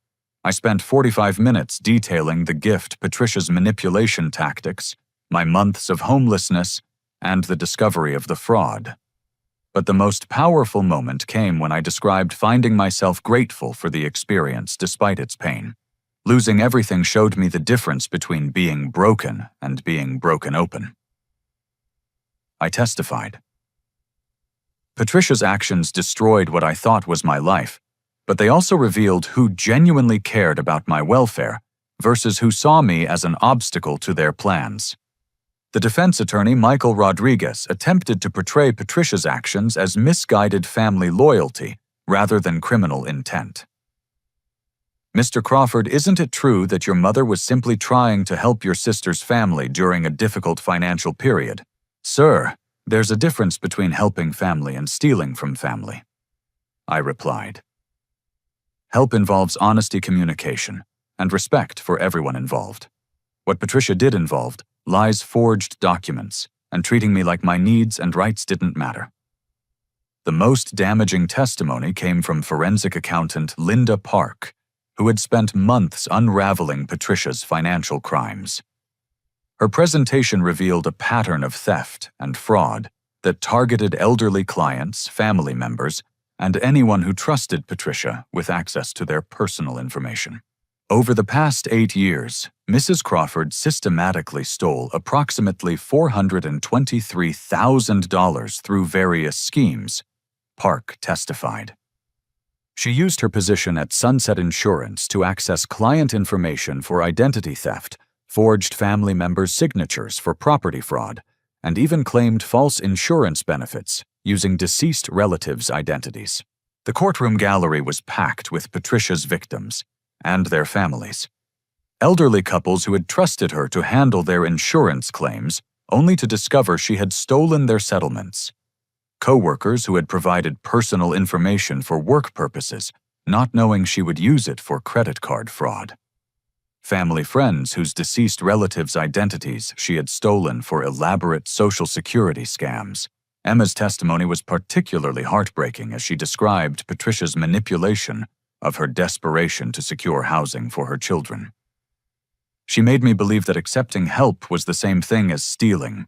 I spent 45 minutes detailing the gift, Patricia's manipulation tactics, my months of homelessness, and the discovery of the fraud. But the most powerful moment came when I described finding myself grateful for the experience despite its pain. Losing everything showed me the difference between being broken and being broken open. I testified. Patricia's actions destroyed what I thought was my life, but they also revealed who genuinely cared about my welfare versus who saw me as an obstacle to their plans. The defense attorney, Michael Rodriguez, attempted to portray Patricia's actions as misguided family loyalty rather than criminal intent. "Mr. Crawford, isn't it true that your mother was simply trying to help your sister's family during a difficult financial period?" "Sir, there's a difference between helping family and stealing from family," I replied. "Help involves honesty, communication, and respect for everyone involved. What Patricia did involved lies, forged documents, and treating me like my needs and rights didn't matter." The most damaging testimony came from forensic accountant Linda Park, who had spent months unraveling Patricia's financial crimes. Her presentation revealed a pattern of theft and fraud that targeted elderly clients, family members, and anyone who trusted Patricia with access to their personal information. Over the past 8 years, Mrs. Crawford systematically stole approximately $423,000 through various schemes, Park testified. She used her position at Sunset Insurance to access client information for identity theft, forged family members' signatures for property fraud, and even claimed false insurance benefits using deceased relatives' identities. The courtroom gallery was packed with Patricia's victims and their families. Elderly couples who had trusted her to handle their insurance claims, only to discover she had stolen their settlements. Co-workers who had provided personal information for work purposes, not knowing she would use it for credit card fraud. Family friends whose deceased relatives' identities she had stolen for elaborate Social Security scams. Emma's testimony was particularly heartbreaking as she described Patricia's manipulation of her desperation to secure housing for her children. "She made me believe that accepting help was the same thing as stealing,"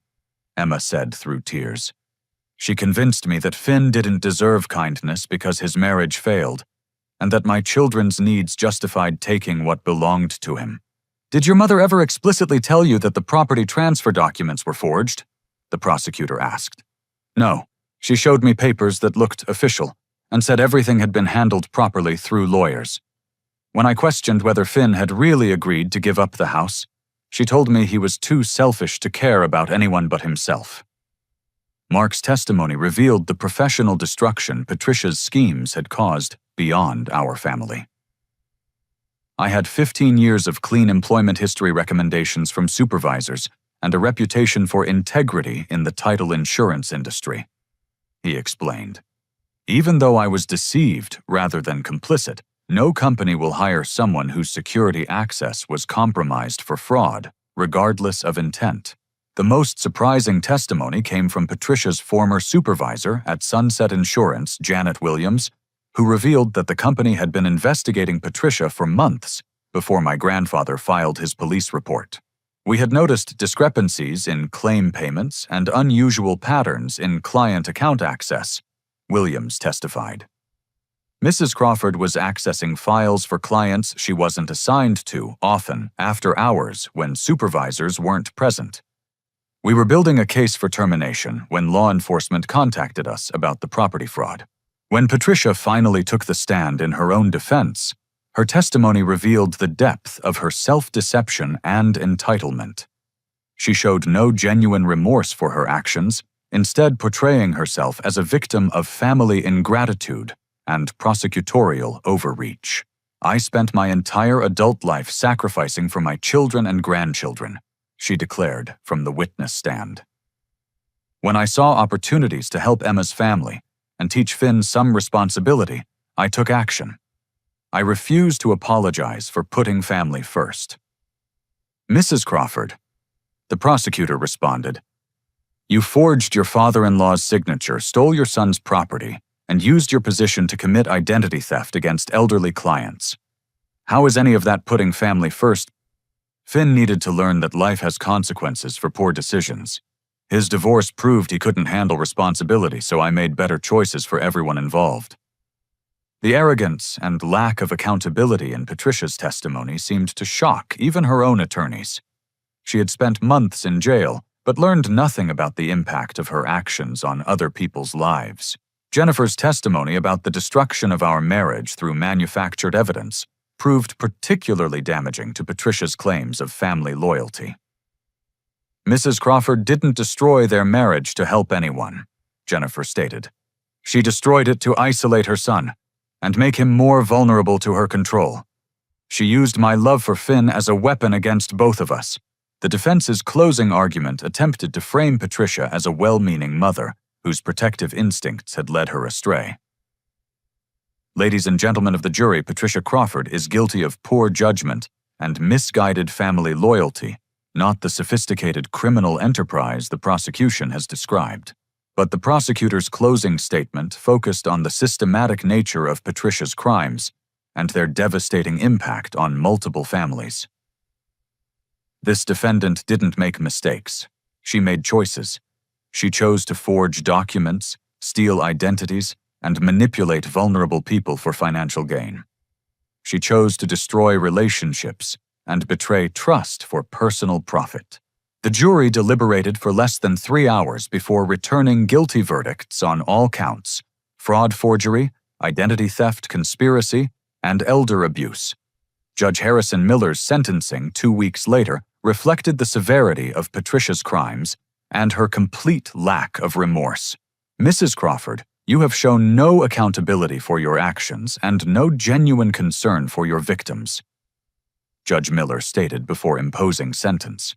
Emma said through tears. "She convinced me that Finn didn't deserve kindness because his marriage failed, and that my children's needs justified taking what belonged to him." "Did your mother ever explicitly tell you that the property transfer documents were forged?" the prosecutor asked. "No, she showed me papers that looked official and said everything had been handled properly through lawyers. When I questioned whether Finn had really agreed to give up the house, she told me he was too selfish to care about anyone but himself." Mark's testimony revealed the professional destruction Patricia's schemes had caused beyond our family. "I had 15 years of clean employment history recommendations from supervisors and a reputation for integrity in the title insurance industry," he explained. Even though I was deceived rather than complicit, no company will hire someone whose security access was compromised for fraud, regardless of intent. The most surprising testimony came from Patricia's former supervisor at Sunset Insurance, Janet Williams, who revealed that the company had been investigating Patricia for months before my grandfather filed his police report. We had noticed discrepancies in claim payments and unusual patterns in client account access, Williams testified. Mrs. Crawford was accessing files for clients she wasn't assigned to, often after hours when supervisors weren't present. We were building a case for termination when law enforcement contacted us about the property fraud. When Patricia finally took the stand in her own defense, her testimony revealed the depth of her self-deception and entitlement. She showed no genuine remorse for her actions, instead portraying herself as a victim of family ingratitude and prosecutorial overreach. "I spent my entire adult life sacrificing for my children and grandchildren," she declared from the witness stand. "When I saw opportunities to help Emma's family and teach Finn some responsibility, I took action. I refuse to apologize for putting family first." "Mrs. Crawford," the prosecutor responded, "you forged your father-in-law's signature, stole your son's property, and used your position to commit identity theft against elderly clients. How is any of that putting family first?" Finn needed to learn that life has consequences for poor decisions. His divorce proved he couldn't handle responsibility, so I made better choices for everyone involved. The arrogance and lack of accountability in Patricia's testimony seemed to shock even her own attorneys. She had spent months in jail, but learned nothing about the impact of her actions on other people's lives. Jennifer's testimony about the destruction of our marriage through manufactured evidence proved particularly damaging to Patricia's claims of family loyalty. "Mrs. Crawford didn't destroy their marriage to help anyone," Jennifer stated. "She destroyed it to isolate her son and make him more vulnerable to her control. She used my love for Finn as a weapon against both of us." The defense's closing argument attempted to frame Patricia as a well-meaning mother whose protective instincts had led her astray. Ladies and gentlemen of the jury, Patricia Crawford is guilty of poor judgment and misguided family loyalty, not the sophisticated criminal enterprise the prosecution has described. But the prosecutor's closing statement focused on the systematic nature of Patricia's crimes and their devastating impact on multiple families. This defendant didn't make mistakes. She made choices. She chose to forge documents, steal identities, and manipulate vulnerable people for financial gain. She chose to destroy relationships and betray trust for personal profit. The jury deliberated for less than 3 hours before returning guilty verdicts on all counts: fraud, forgery, identity theft, conspiracy, and elder abuse. Judge Harrison Miller's sentencing 2 weeks later reflected the severity of Patricia's crimes and her complete lack of remorse. "Mrs. Crawford, you have shown no accountability for your actions and no genuine concern for your victims," Judge Miller stated before imposing sentence.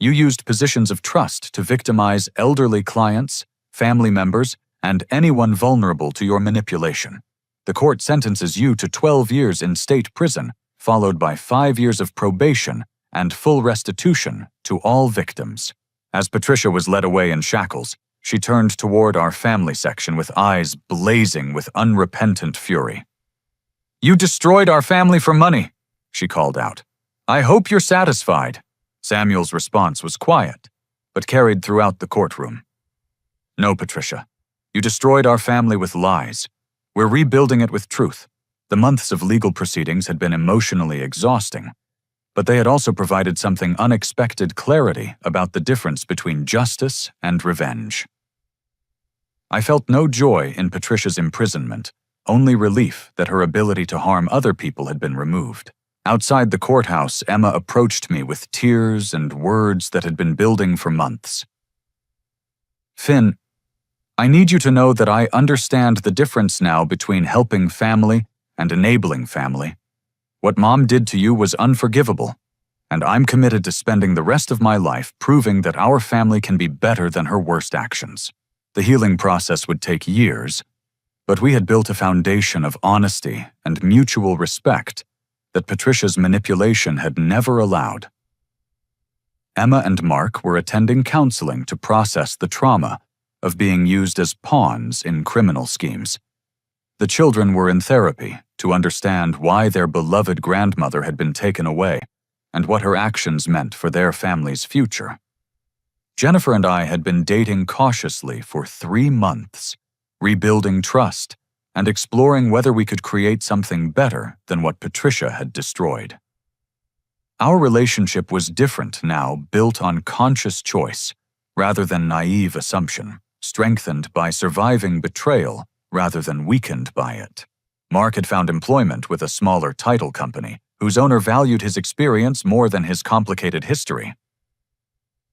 "You used positions of trust to victimize elderly clients, family members, and anyone vulnerable to your manipulation. The court sentences you to 12 years in state prison, followed by 5 years of probation and full restitution to all victims." As Patricia was led away in shackles, she turned toward our family section with eyes blazing with unrepentant fury. "You destroyed our family for money," she called out. "I hope you're satisfied." Samuel's response was quiet, but carried throughout the courtroom. "No, Patricia. You destroyed our family with lies. We're rebuilding it with truth." The months of legal proceedings had been emotionally exhausting, but they had also provided something unexpected clarity about the difference between justice and revenge. I felt no joy in Patricia's imprisonment, only relief that her ability to harm other people had been removed. Outside the courthouse, Emma approached me with tears and words that had been building for months. "Finn, I need you to know that I understand the difference now between helping family and enabling family. What Mom did to you was unforgivable, and I'm committed to spending the rest of my life proving that our family can be better than her worst actions. The healing process would take years, But we had built a foundation of honesty and mutual respect that Patricia's manipulation had never allowed. Emma and Mark were attending counseling to process the trauma of being used as pawns in criminal schemes. The children were in therapy to understand why their beloved grandmother had been taken away and what her actions meant for their family's future. Jennifer and I had been dating cautiously for 3 months, rebuilding trust and exploring whether we could create something better than what Patricia had destroyed. Our relationship was different now, built on conscious choice rather than naive assumption, strengthened by surviving betrayal rather than weakened by it. Mark had found employment with a smaller title company, whose owner valued his experience more than his complicated history.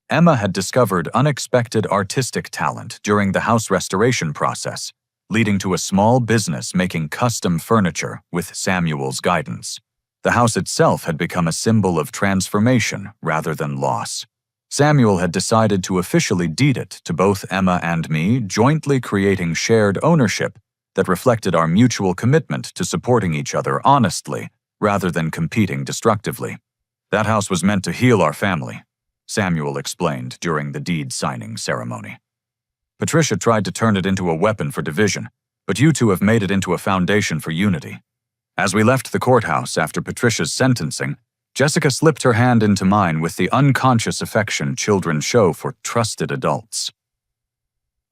Emma had discovered unexpected artistic talent during the house restoration process, leading to a small business making custom furniture with Samuel's guidance. The house itself had become a symbol of transformation rather than loss. Samuel had decided to officially deed it to both Emma and me, jointly creating shared ownership that reflected our mutual commitment to supporting each other honestly rather than competing destructively. That house was meant to heal our family, Samuel explained during the deed signing ceremony. Patricia tried to turn it into a weapon for division, but you two have made it into a foundation for unity. As we left the courthouse after Patricia's sentencing, Jessica slipped her hand into mine with the unconscious affection children show for trusted adults.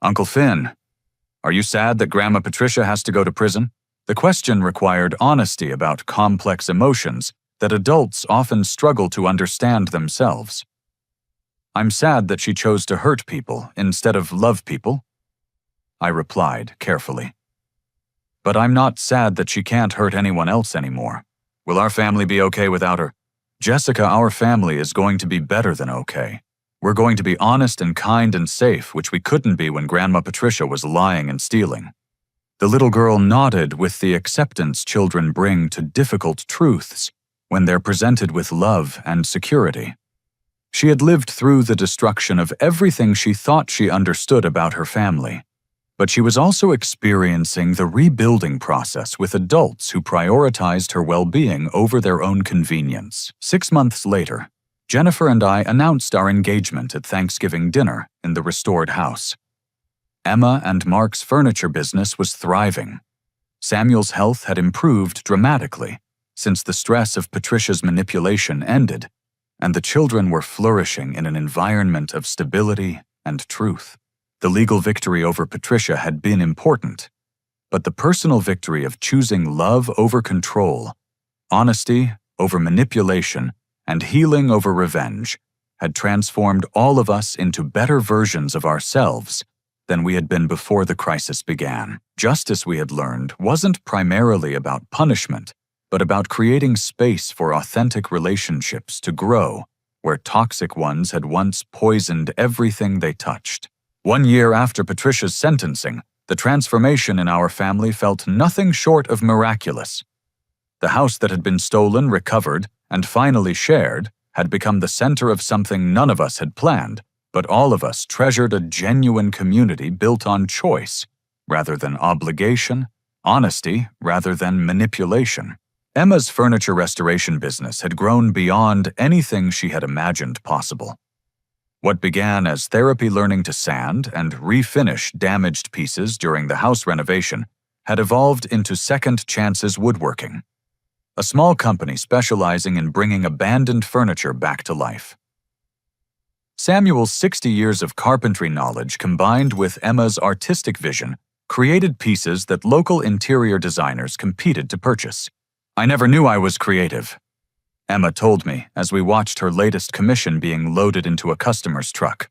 "Uncle Finn, are you sad that Grandma Patricia has to go to prison?" The question required honesty about complex emotions that adults often struggle to understand themselves. "I'm sad that she chose to hurt people instead of love people," I replied carefully. "But I'm not sad that she can't hurt anyone else anymore. Will our family be okay without her? Jessica, our family is going to be better than okay. We're going to be honest and kind and safe, which we couldn't be when Grandma Patricia was lying and stealing." The little girl nodded with the acceptance children bring to difficult truths when they're presented with love and security. She had lived through the destruction of everything she thought she understood about her family, but she was also experiencing the rebuilding process with adults who prioritized her well-being over their own convenience. 6 months later, Jennifer and I announced our engagement at Thanksgiving dinner in the restored house. Emma and Mark's furniture business was thriving. Samuel's health had improved dramatically since the stress of Patricia's manipulation ended, and the children were flourishing in an environment of stability and truth. The legal victory over Patricia had been important, but the personal victory of choosing love over control, honesty over manipulation, and healing over revenge had transformed all of us into better versions of ourselves than we had been before the crisis began. Justice, we had learned, wasn't primarily about punishment, but about creating space for authentic relationships to grow, where toxic ones had once poisoned everything they touched. 1 year after Patricia's sentencing, the transformation in our family felt nothing short of miraculous. The house that had been stolen, recovered, and finally shared had become the center of something none of us had planned, but all of us treasured: a genuine community built on choice rather than obligation, honesty rather than manipulation. Emma's furniture restoration business had grown beyond anything she had imagined possible. What began as therapy learning to sand and refinish damaged pieces during the house renovation had evolved into Second Chances Woodworking, a small company specializing in bringing abandoned furniture back to life. Samuel's 60 years of carpentry knowledge combined with Emma's artistic vision created pieces that local interior designers competed to purchase. "I never knew I was creative," Emma told me as we watched her latest commission being loaded into a customer's truck.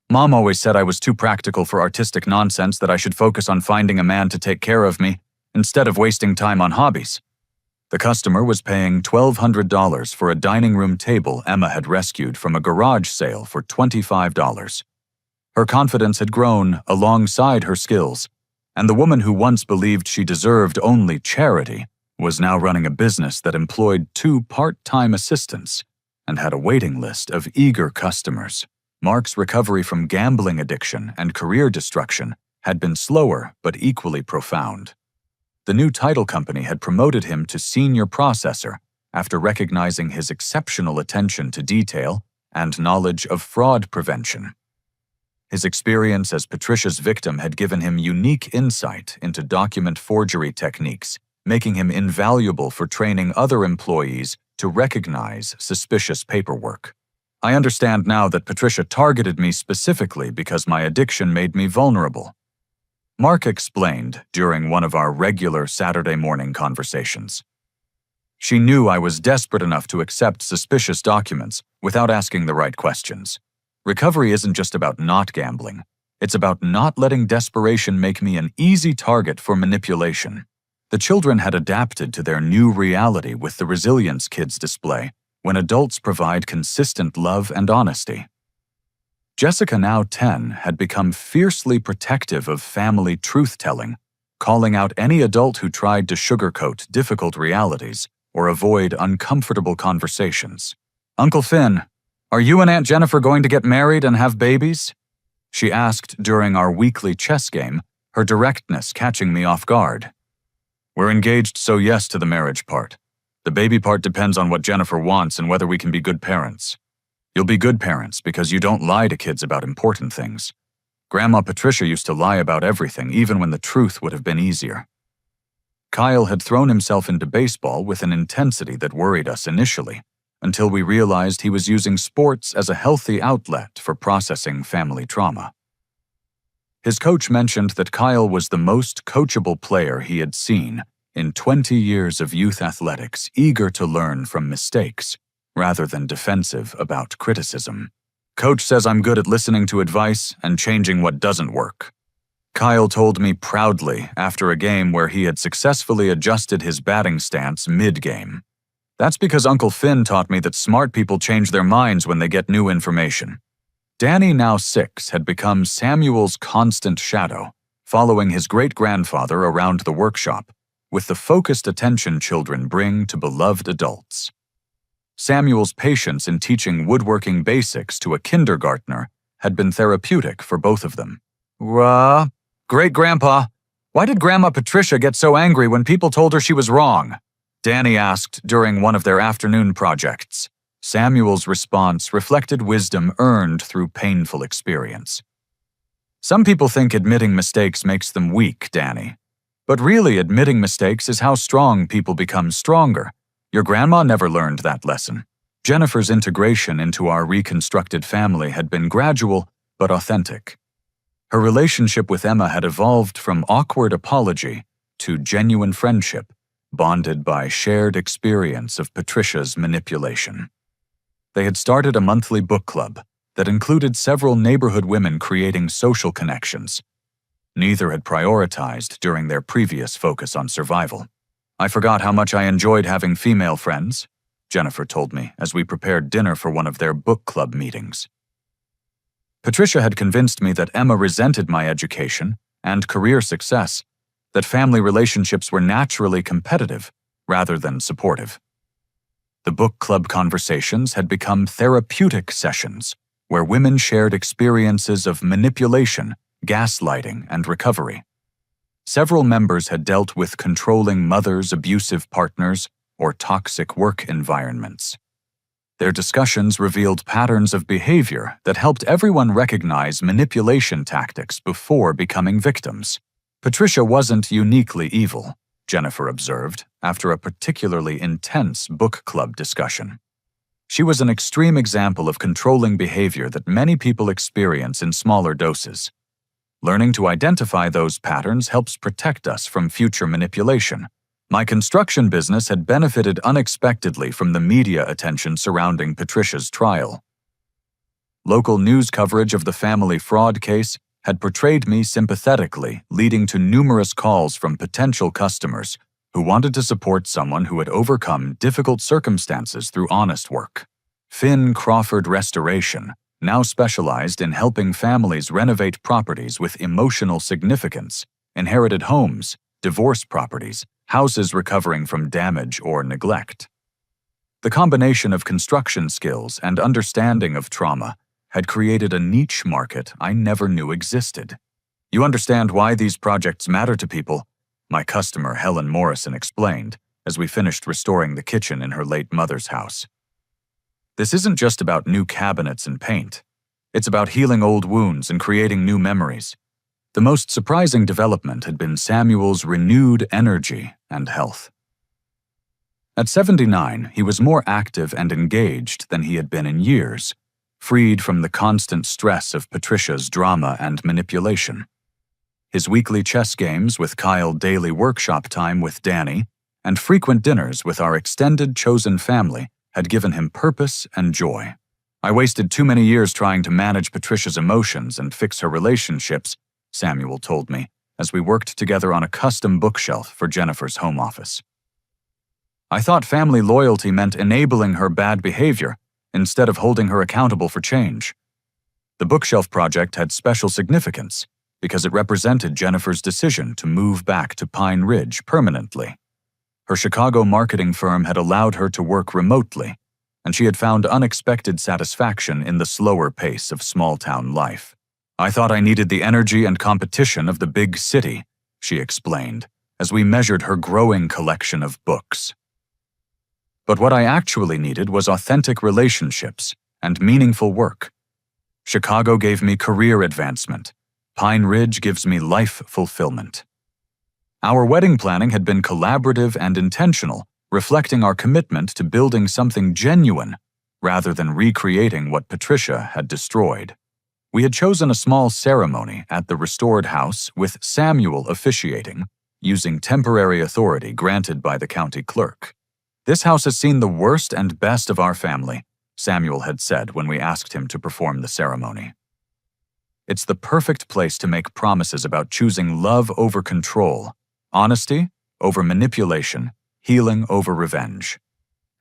"Mom always said I was too practical for artistic nonsense, that I should focus on finding a man to take care of me instead of wasting time on hobbies." The customer was paying $1,200 for a dining room table Emma had rescued from a garage sale for $25. Her confidence had grown alongside her skills, and the woman who once believed she deserved only charity was now running a business that employed 2 part-time assistants and had a waiting list of eager customers. Mark's recovery from gambling addiction and career destruction had been slower but equally profound. The new title company had promoted him to senior processor after recognizing his exceptional attention to detail and knowledge of fraud prevention. His experience as Patricia's victim had given him unique insight into document forgery techniques, making him invaluable for training other employees to recognize suspicious paperwork. I understand now that Patricia targeted me specifically because my addiction made me vulnerable. Mark explained during one of our regular Saturday morning conversations. She knew I was desperate enough to accept suspicious documents without asking the right questions. Recovery isn't just about not gambling. It's about not letting desperation make me an easy target for manipulation. The children had adapted to their new reality with the resilience kids display when adults provide consistent love and honesty. Jessica, now 10, had become fiercely protective of family truth-telling, calling out any adult who tried to sugarcoat difficult realities or avoid uncomfortable conversations. "Uncle Finn, are you and Aunt Jennifer going to get married and have babies?" she asked during our weekly chess game, her directness catching me off guard. "We're engaged, so yes to the marriage part. The baby part depends on what Jennifer wants and whether we can be good parents. You'll be good parents because you don't lie to kids about important things. Grandma Patricia used to lie about everything, even when the truth would have been easier." Kyle had thrown himself into baseball with an intensity that worried us initially, until we realized he was using sports as a healthy outlet for processing family trauma. His coach mentioned that Kyle was the most coachable player he had seen in 20 years of youth athletics, eager to learn from mistakes, rather than defensive about criticism. "Coach says I'm good at listening to advice and changing what doesn't work," Kyle told me proudly after a game where he had successfully adjusted his batting stance mid-game. "That's because Uncle Finn taught me that smart people change their minds when they get new information." Danny, now 6, had become Samuel's constant shadow, following his great-grandfather around the workshop, with the focused attention children bring to beloved adults. Samuel's patience in teaching woodworking basics to a kindergartner had been therapeutic for both of them. "Great-grandpa, why did Grandma Patricia get so angry when people told her she was wrong?" Danny asked during one of their afternoon projects. Samuel's response reflected wisdom earned through painful experience. "Some people think admitting mistakes makes them weak, Danny. But really, admitting mistakes is how strong people become stronger. Your grandma never learned that lesson." Jennifer's integration into our reconstructed family had been gradual but authentic. Her relationship with Emma had evolved from awkward apology to genuine friendship, bonded by shared experience of Patricia's manipulation. They had started a monthly book club that included several neighborhood women creating social connections. Neither had prioritized during their previous focus on survival. "I forgot how much I enjoyed having female friends," Jennifer told me as we prepared dinner for one of their book club meetings. Patricia had convinced me that Emma resented my education and career success, that family relationships were naturally competitive rather than supportive. The book club conversations had become therapeutic sessions where women shared experiences of manipulation, gaslighting, and recovery. Several members had dealt with controlling mothers, abusive partners, or toxic work environments. Their discussions revealed patterns of behavior that helped everyone recognize manipulation tactics before becoming victims. Patricia wasn't uniquely evil, Jennifer observed after a particularly intense book club discussion. She was an extreme example of controlling behavior that many people experience in smaller doses. Learning to identify those patterns helps protect us from future manipulation. My construction business had benefited unexpectedly from the media attention surrounding Patricia's trial. Local news coverage of the family fraud case had portrayed me sympathetically, leading to numerous calls from potential customers who wanted to support someone who had overcome difficult circumstances through honest work. Finn Crawford Restoration now specialized in helping families renovate properties with emotional significance, inherited homes, divorce properties, houses recovering from damage or neglect. The combination of construction skills and understanding of trauma had created a niche market I never knew existed. You understand why these projects matter to people, my customer Helen Morrison explained as we finished restoring the kitchen in her late mother's house. This isn't just about new cabinets and paint. It's about healing old wounds and creating new memories. The most surprising development had been Samuel's renewed energy and health. At 79, he was more active and engaged than he had been in years, freed from the constant stress of Patricia's drama and manipulation. His weekly chess games with Kyle, daily workshop time with Danny, and frequent dinners with our extended chosen family had given him purpose and joy. I wasted too many years trying to manage Patricia's emotions and fix her relationships, Samuel told me, as we worked together on a custom bookshelf for Jennifer's home office. I thought family loyalty meant enabling her bad behavior instead of holding her accountable for change. The bookshelf project had special significance because it represented Jennifer's decision to move back to Pine Ridge permanently. Her Chicago marketing firm had allowed her to work remotely, and she had found unexpected satisfaction in the slower pace of small-town life. I thought I needed the energy and competition of the big city, she explained, as we measured her growing collection of books. But what I actually needed was authentic relationships and meaningful work. Chicago gave me career advancement. Pine Ridge gives me life fulfillment. Our wedding planning had been collaborative and intentional, reflecting our commitment to building something genuine rather than recreating what Patricia had destroyed. We had chosen a small ceremony at the restored house with Samuel officiating, using temporary authority granted by the county clerk. This house has seen the worst and best of our family, Samuel had said when we asked him to perform the ceremony. It's the perfect place to make promises about choosing love over control, honesty over manipulation, healing over revenge.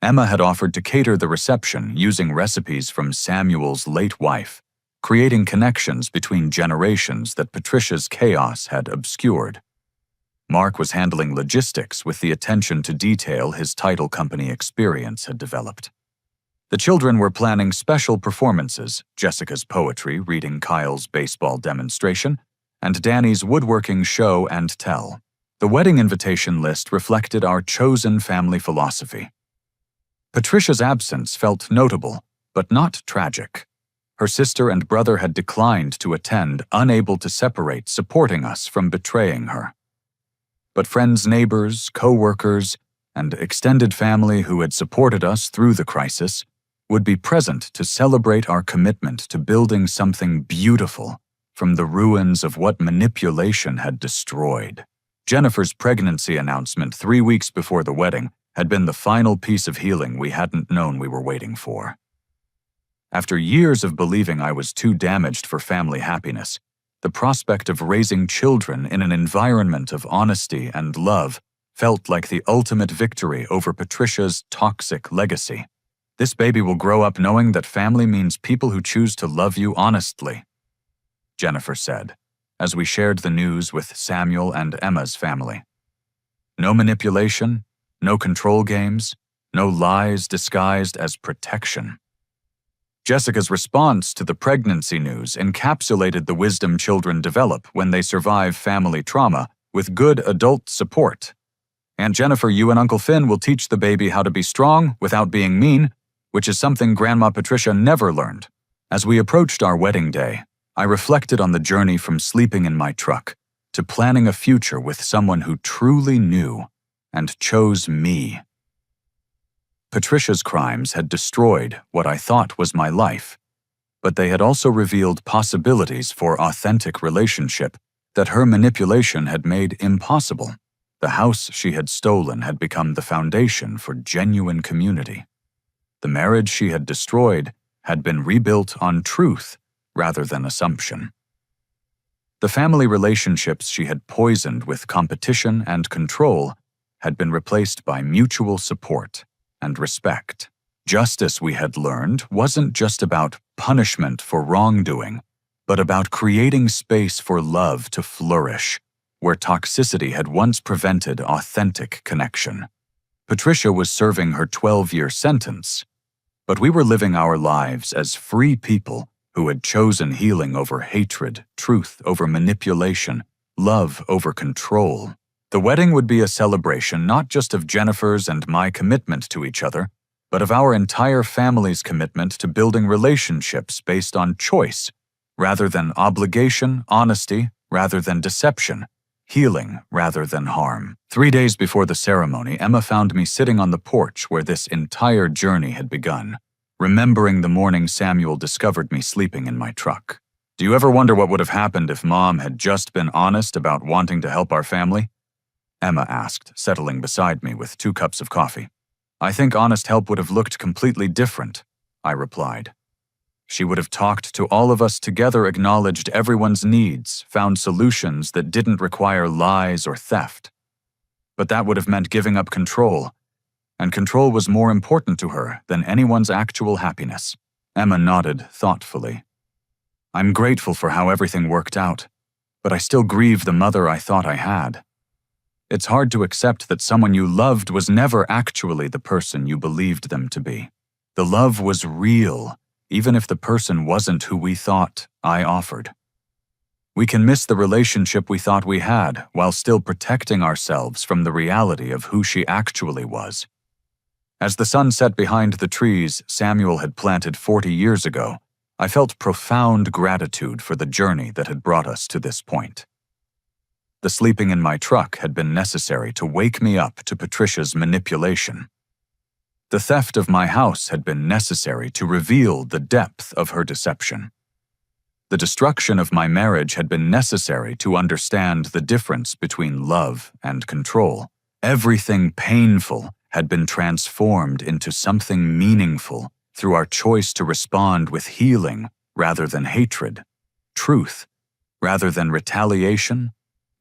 Emma had offered to cater the reception using recipes from Samuel's late wife, creating connections between generations that Patricia's chaos had obscured. Mark was handling logistics with the attention to detail his title company experience had developed. The children were planning special performances, Jessica's poetry reading Kyle's baseball demonstration, and Danny's woodworking show and tell. The wedding invitation list reflected our chosen family philosophy. Patricia's absence felt notable, but not tragic. Her sister and brother had declined to attend, unable to separate, supporting us from betraying her. But friends, neighbors, co-workers, and extended family who had supported us through the crisis would be present to celebrate our commitment to building something beautiful from the ruins of what manipulation had destroyed. Jennifer's pregnancy announcement 3 weeks before the wedding had been the final piece of healing we hadn't known we were waiting for. After years of believing I was too damaged for family happiness, the prospect of raising children in an environment of honesty and love felt like the ultimate victory over Patricia's toxic legacy. This baby will grow up knowing that family means people who choose to love you honestly, Jennifer said, as we shared the news with Samuel and Emma's family. No manipulation, no control games, no lies disguised as protection. Jessica's response to the pregnancy news encapsulated the wisdom children develop when they survive family trauma with good adult support. Aunt Jennifer, you and Uncle Finn will teach the baby how to be strong without being mean, which is something Grandma Patricia never learned. As we approached our wedding day, I reflected on the journey from sleeping in my truck to planning a future with someone who truly knew and chose me. Patricia's crimes had destroyed what I thought was my life, but they had also revealed possibilities for authentic relationship that her manipulation had made impossible. The house she had stolen had become the foundation for genuine community. The marriage she had destroyed had been rebuilt on truth rather than assumption. The family relationships she had poisoned with competition and control had been replaced by mutual support and respect. Justice, we had learned, wasn't just about punishment for wrongdoing, but about creating space for love to flourish, where toxicity had once prevented authentic connection. Patricia was serving her 12-year sentence, but we were living our lives as free people who had chosen healing over hatred, truth over manipulation, love over control. The wedding would be a celebration not just of Jennifer's and my commitment to each other, but of our entire family's commitment to building relationships based on choice, rather than obligation, honesty, rather than deception, healing rather than harm. 3 days before the ceremony, Emma found me sitting on the porch where this entire journey had begun, remembering the morning Samuel discovered me sleeping in my truck. "Do you ever wonder what would have happened if Mom had just been honest about wanting to help our family?" Emma asked, settling beside me with 2 cups of coffee. "I think honest help would have looked completely different," I replied. "She would have talked to all of us together, acknowledged everyone's needs, found solutions that didn't require lies or theft. But that would have meant giving up control, and control was more important to her than anyone's actual happiness." Emma nodded thoughtfully. "I'm grateful for how everything worked out, but I still grieve the mother I thought I had. It's hard to accept that someone you loved was never actually the person you believed them to be. The love was real, even if the person wasn't who we thought I offered. We can miss the relationship we thought we had while still protecting ourselves from the reality of who she actually was." As the sun set behind the trees Samuel had planted 40 years ago, I felt profound gratitude for the journey that had brought us to this point. The sleeping in my truck had been necessary to wake me up to Patricia's manipulation. The theft of my house had been necessary to reveal the depth of her deception. The destruction of my marriage had been necessary to understand the difference between love and control. Everything painful had been transformed into something meaningful through our choice to respond with healing rather than hatred, truth rather than retaliation,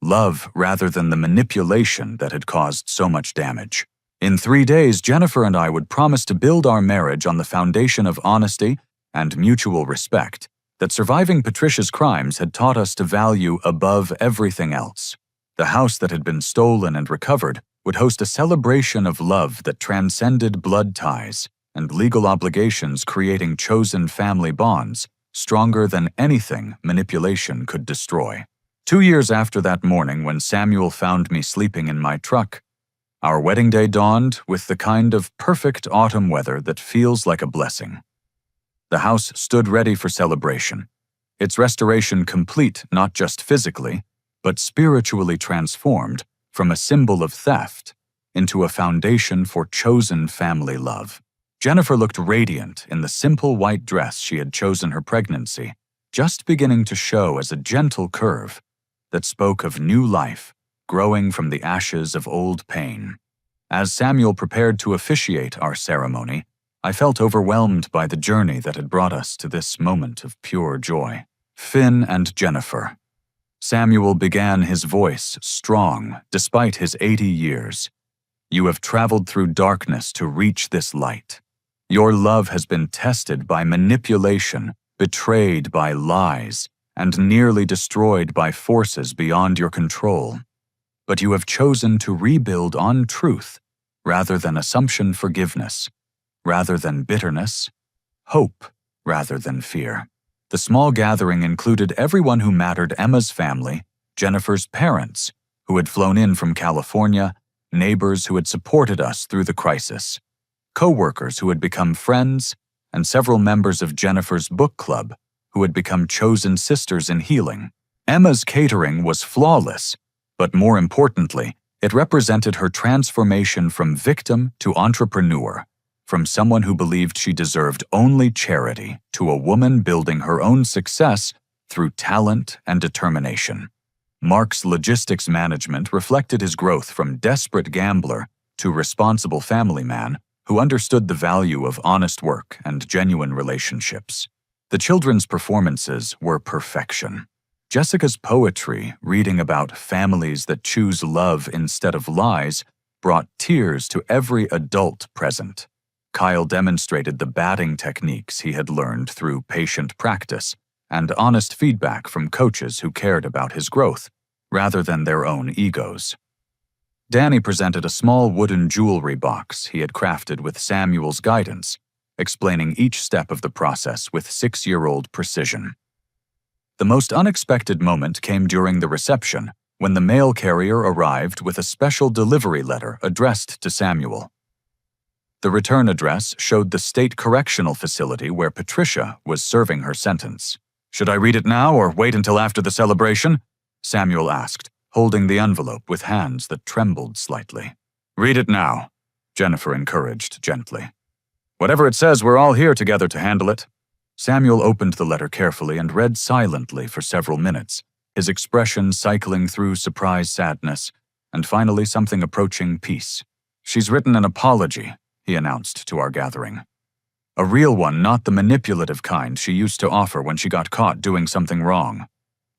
love rather than the manipulation that had caused so much damage. In 3 days, Jennifer and I would promise to build our marriage on the foundation of honesty and mutual respect that surviving Patricia's crimes had taught us to value above everything else. The house that had been stolen and recovered would host a celebration of love that transcended blood ties and legal obligations, creating chosen family bonds stronger than anything manipulation could destroy. 2 years after that morning when Samuel found me sleeping in my truck, our wedding day dawned with the kind of perfect autumn weather that feels like a blessing. The house stood ready for celebration, its restoration complete not just physically, but spiritually transformed from a symbol of theft into a foundation for chosen family love. Jennifer looked radiant in the simple white dress she had chosen her pregnancy, just beginning to show as a gentle curve that spoke of new life growing from the ashes of old pain. As Samuel prepared to officiate our ceremony, I felt overwhelmed by the journey that had brought us to this moment of pure joy. Finn and Jennifer. Samuel began, his voice strong despite his 80 years. "You have traveled through darkness to reach this light. Your love has been tested by manipulation, betrayed by lies, and nearly destroyed by forces beyond your control. But you have chosen to rebuild on truth rather than assumption, forgiveness rather than bitterness, hope rather than fear." The small gathering included everyone who mattered: Emma's family, Jennifer's parents, who had flown in from California, neighbors who had supported us through the crisis, co-workers who had become friends, and several members of Jennifer's book club who had become chosen sisters in healing. Emma's catering was flawless, but more importantly, it represented her transformation from victim to entrepreneur, from someone who believed she deserved only charity to a woman building her own success through talent and determination. Mark's logistics management reflected his growth from desperate gambler to responsible family man who understood the value of honest work and genuine relationships. The children's performances were perfection. Jessica's poetry, reading about families that choose love instead of lies, brought tears to every adult present. Kyle demonstrated the batting techniques he had learned through patient practice and honest feedback from coaches who cared about his growth, rather than their own egos. Danny presented a small wooden jewelry box he had crafted with Samuel's guidance, explaining each step of the process with 6-year-old precision. The most unexpected moment came during the reception, when the mail carrier arrived with a special delivery letter addressed to Samuel. The return address showed the state correctional facility where Patricia was serving her sentence. "Should I read it now or wait until after the celebration?" Samuel asked, holding the envelope with hands that trembled slightly. "Read it now," Jennifer encouraged gently. "Whatever it says, we're all here together to handle it." Samuel opened the letter carefully and read silently for several minutes, his expression cycling through surprise sadness, and finally something approaching peace. "She's written an apology," he announced to our gathering. "A real one, not the manipulative kind she used to offer when she got caught doing something wrong."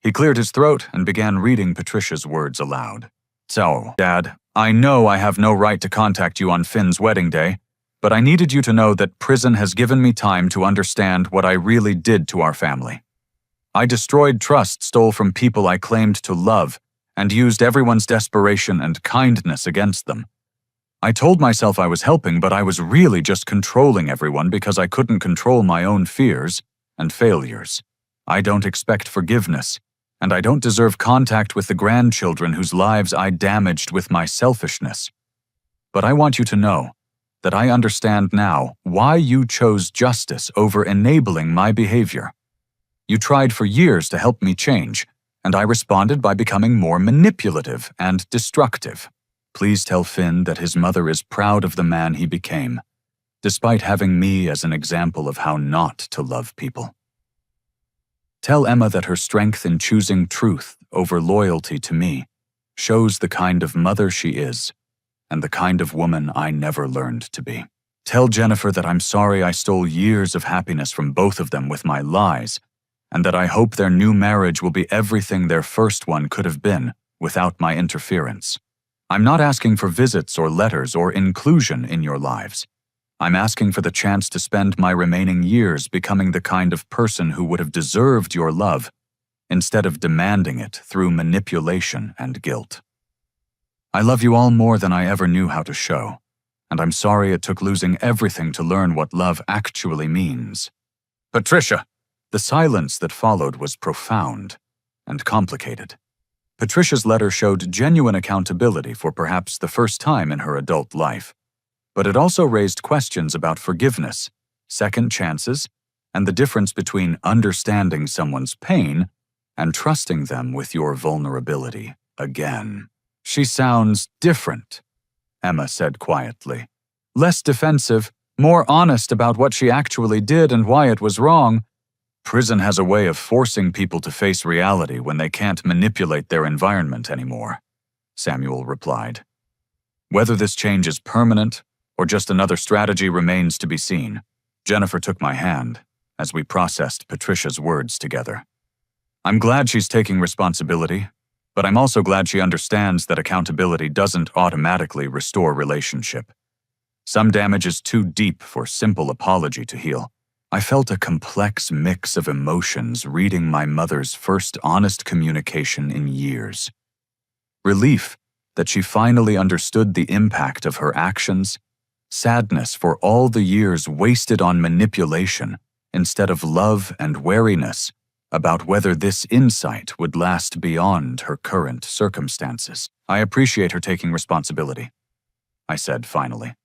He cleared his throat and began reading Patricia's words aloud. "So, Dad, I know I have no right to contact you on Finn's wedding day, but I needed you to know that prison has given me time to understand what I really did to our family. I destroyed trust, stole from people I claimed to love, and used everyone's desperation and kindness against them. I told myself I was helping, but I was really just controlling everyone because I couldn't control my own fears and failures. I don't expect forgiveness, and I don't deserve contact with the grandchildren whose lives I damaged with my selfishness. But I want you to know that I understand now why you chose justice over enabling my behavior. You tried for years to help me change, and I responded by becoming more manipulative and destructive. Please tell Finn that his mother is proud of the man he became, despite having me as an example of how not to love people. Tell Emma that her strength in choosing truth over loyalty to me shows the kind of mother she is, and the kind of woman I never learned to be. Tell Jennifer that I'm sorry I stole years of happiness from both of them with my lies, and that I hope their new marriage will be everything their first one could have been without my interference. I'm not asking for visits or letters or inclusion in your lives. I'm asking for the chance to spend my remaining years becoming the kind of person who would have deserved your love, instead of demanding it through manipulation and guilt. I love you all more than I ever knew how to show, and I'm sorry it took losing everything to learn what love actually means. Patricia!" The silence that followed was profound and complicated. Patricia's letter showed genuine accountability for perhaps the first time in her adult life, but it also raised questions about forgiveness, second chances, and the difference between understanding someone's pain and trusting them with your vulnerability again. "She sounds different," Emma said quietly. "Less defensive, more honest about what she actually did and why it was wrong. Prison has a way of forcing people to face reality when they can't manipulate their environment anymore," Samuel replied. "Whether this change is permanent or just another strategy remains to be seen." Jennifer took my hand as we processed Patricia's words together. "I'm glad she's taking responsibility, but I'm also glad she understands that accountability doesn't automatically restore relationship. Some damage is too deep for simple apology to heal." I felt a complex mix of emotions reading my mother's first honest communication in years. Relief that she finally understood the impact of her actions, sadness for all the years wasted on manipulation instead of love and wariness about whether this insight would last beyond her current circumstances. "I appreciate her taking responsibility," I said finally.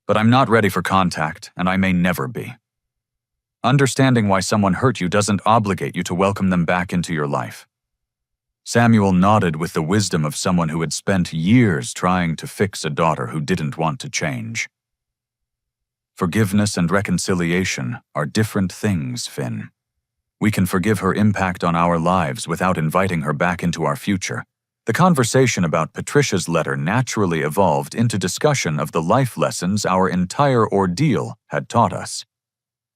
"But I'm not ready for contact, and I may never be. Understanding why someone hurt you doesn't obligate you to welcome them back into your life." Samuel nodded with the wisdom of someone who had spent years trying to fix a daughter who didn't want to change. "Forgiveness and reconciliation are different things, Finn. We can forgive her impact on our lives without inviting her back into our future." The conversation about Patricia's letter naturally evolved into discussion of the life lessons our entire ordeal had taught us.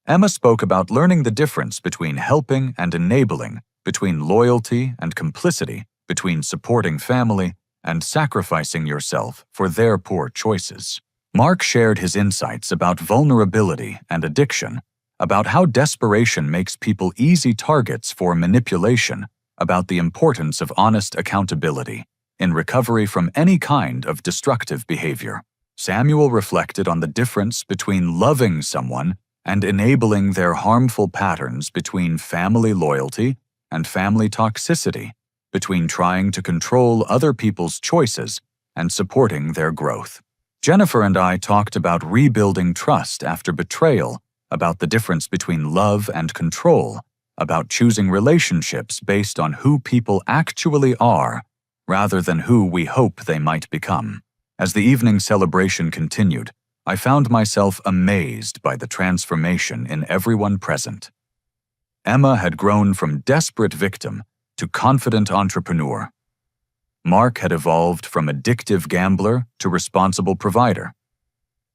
Emma spoke about learning the difference between helping and enabling, between loyalty and complicity, between supporting family and sacrificing yourself for their poor choices. Mark shared his insights about vulnerability and addiction, about how desperation makes people easy targets for manipulation, about the importance of honest accountability in recovery from any kind of destructive behavior. Samuel reflected on the difference between loving someone and enabling their harmful patterns, between family loyalty and family toxicity, between trying to control other people's choices and supporting their growth. Jennifer and I talked about rebuilding trust after betrayal, about the difference between love and control, about choosing relationships based on who people actually are rather than who we hope they might become. As the evening celebration continued, I found myself amazed by the transformation in everyone present. Emma had grown from desperate victim to confident entrepreneur. Mark had evolved from addictive gambler to responsible provider.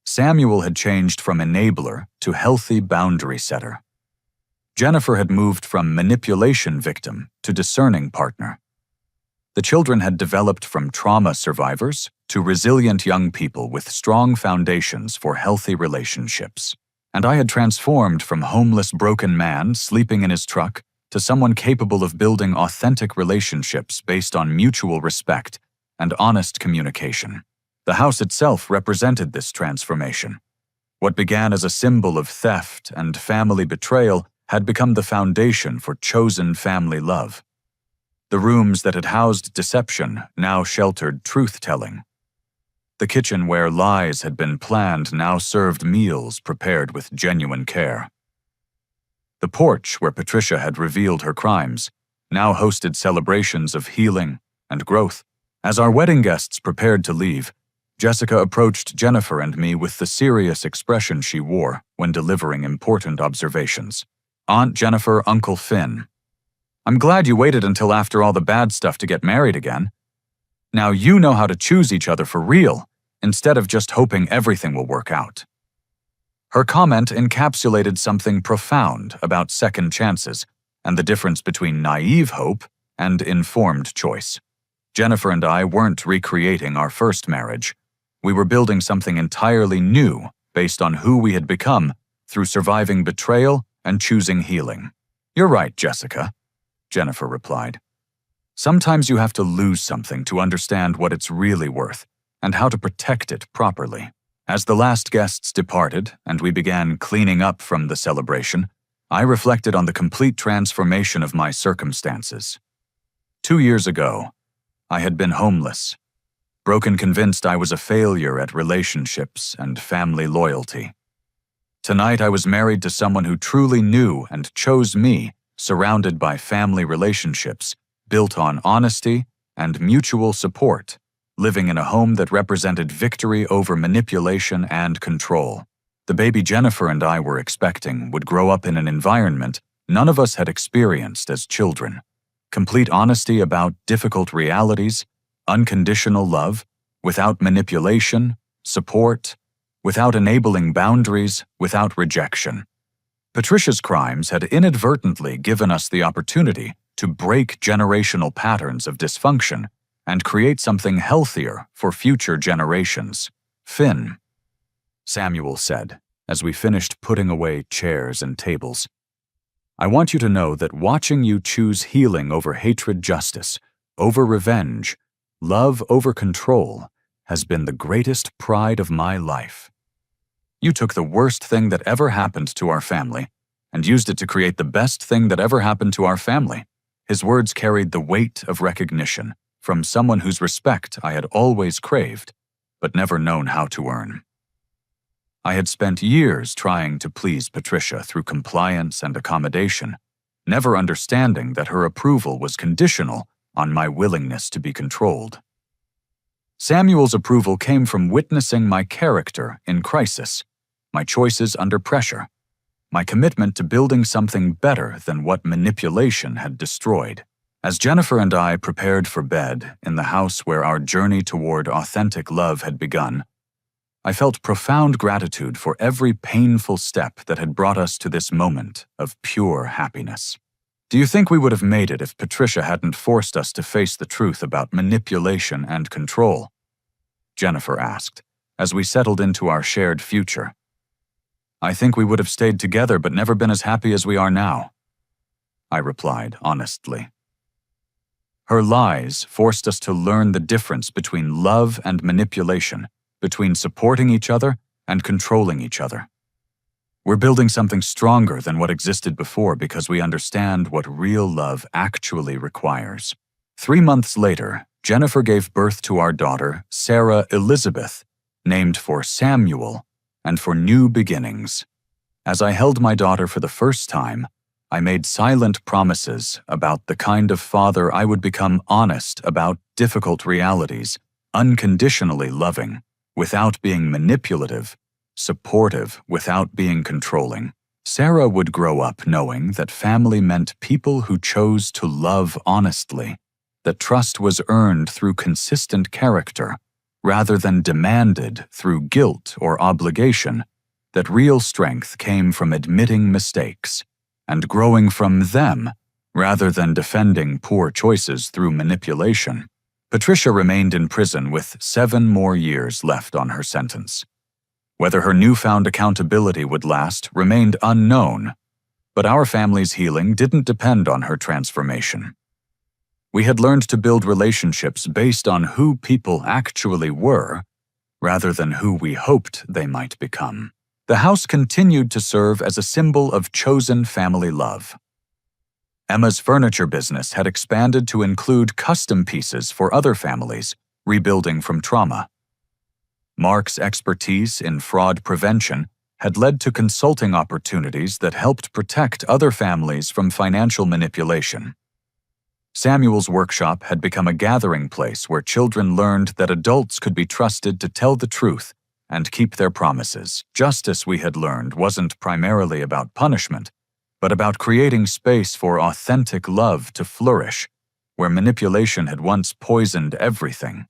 Samuel had changed from enabler to healthy boundary setter. Jennifer had moved from manipulation victim to discerning partner. The children had developed from trauma survivors to resilient young people with strong foundations for healthy relationships. And I had transformed from homeless broken man sleeping in his truck to someone capable of building authentic relationships based on mutual respect and honest communication. The house itself represented this transformation. What began as a symbol of theft and family betrayal had become the foundation for chosen family love. The rooms that had housed deception now sheltered truth-telling. The kitchen where lies had been planned now served meals prepared with genuine care. The porch where Patricia had revealed her crimes now hosted celebrations of healing and growth. As our wedding guests prepared to leave, Jessica approached Jennifer and me with the serious expression she wore when delivering important observations. "Aunt Jennifer, Uncle Finn, I'm glad you waited until after all the bad stuff to get married again. Now you know how to choose each other for real, instead of just hoping everything will work out." Her comment encapsulated something profound about second chances and the difference between naive hope and informed choice. Jennifer and I weren't recreating our first marriage. We were building something entirely new based on who we had become through surviving betrayal and choosing healing. "You're right, Jessica," Jennifer replied. "Sometimes you have to lose something to understand what it's really worth and how to protect it properly." As the last guests departed and we began cleaning up from the celebration, I reflected on the complete transformation of my circumstances. 2 years ago, I had been homeless, broken, convinced I was a failure at relationships and family loyalty. Tonight I was married to someone who truly knew and chose me, surrounded by family relationships built on honesty and mutual support, living in a home that represented victory over manipulation and control. The baby Jennifer and I were expecting would grow up in an environment none of us had experienced as children. Complete honesty about difficult realities, unconditional love, without manipulation, support, without enabling boundaries, without rejection. Patricia's crimes had inadvertently given us the opportunity to break generational patterns of dysfunction and create something healthier for future generations. "Finn," Samuel said, as we finished putting away chairs and tables, "I want you to know that watching you choose healing over hatred, justice over revenge, love over control, has been the greatest pride of my life. You took the worst thing that ever happened to our family and used it to create the best thing that ever happened to our family." His words carried the weight of recognition from someone whose respect I had always craved, but never known how to earn. I had spent years trying to please Patricia through compliance and accommodation, never understanding that her approval was conditional on my willingness to be controlled. Samuel's approval came from witnessing my character in crisis, my choices under pressure, my commitment to building something better than what manipulation had destroyed. As Jennifer and I prepared for bed in the house where our journey toward authentic love had begun, I felt profound gratitude for every painful step that had brought us to this moment of pure happiness. "Do you think we would have made it if Patricia hadn't forced us to face the truth about manipulation and control?" Jennifer asked, as we settled into our shared future. "I think we would have stayed together but never been as happy as we are now," I replied honestly. Her lies forced us to learn the difference between love and manipulation between supporting each other and controlling each other. We're building something stronger than what existed before because we understand what real love actually requires. 3 months later, Jennifer gave birth to our daughter, Sarah Elizabeth, named for Samuel and for new beginnings. As I held my daughter for the first time, I made silent promises about the kind of father I would become, honest about difficult realities, unconditionally loving, without being manipulative, supportive without being controlling. Sarah would grow up knowing that family meant people who chose to love honestly, that trust was earned through consistent character, rather than demanded through guilt or obligation, that real strength came from admitting mistakes and growing from them, rather than defending poor choices through manipulation. Patricia remained in prison with 7 more years left on her sentence. Whether her newfound accountability would last remained unknown, but our family's healing didn't depend on her transformation. We had learned to build relationships based on who people actually were, rather than who we hoped they might become. The house continued to serve as a symbol of chosen family love. Emma's furniture business had expanded to include custom pieces for other families, rebuilding from trauma. Mark's expertise in fraud prevention had led to consulting opportunities that helped protect other families from financial manipulation. Samuel's workshop had become a gathering place where children learned that adults could be trusted to tell the truth and keep their promises. Justice, we had learned, wasn't primarily about punishment, but about creating space for authentic love to flourish, where manipulation had once poisoned everything.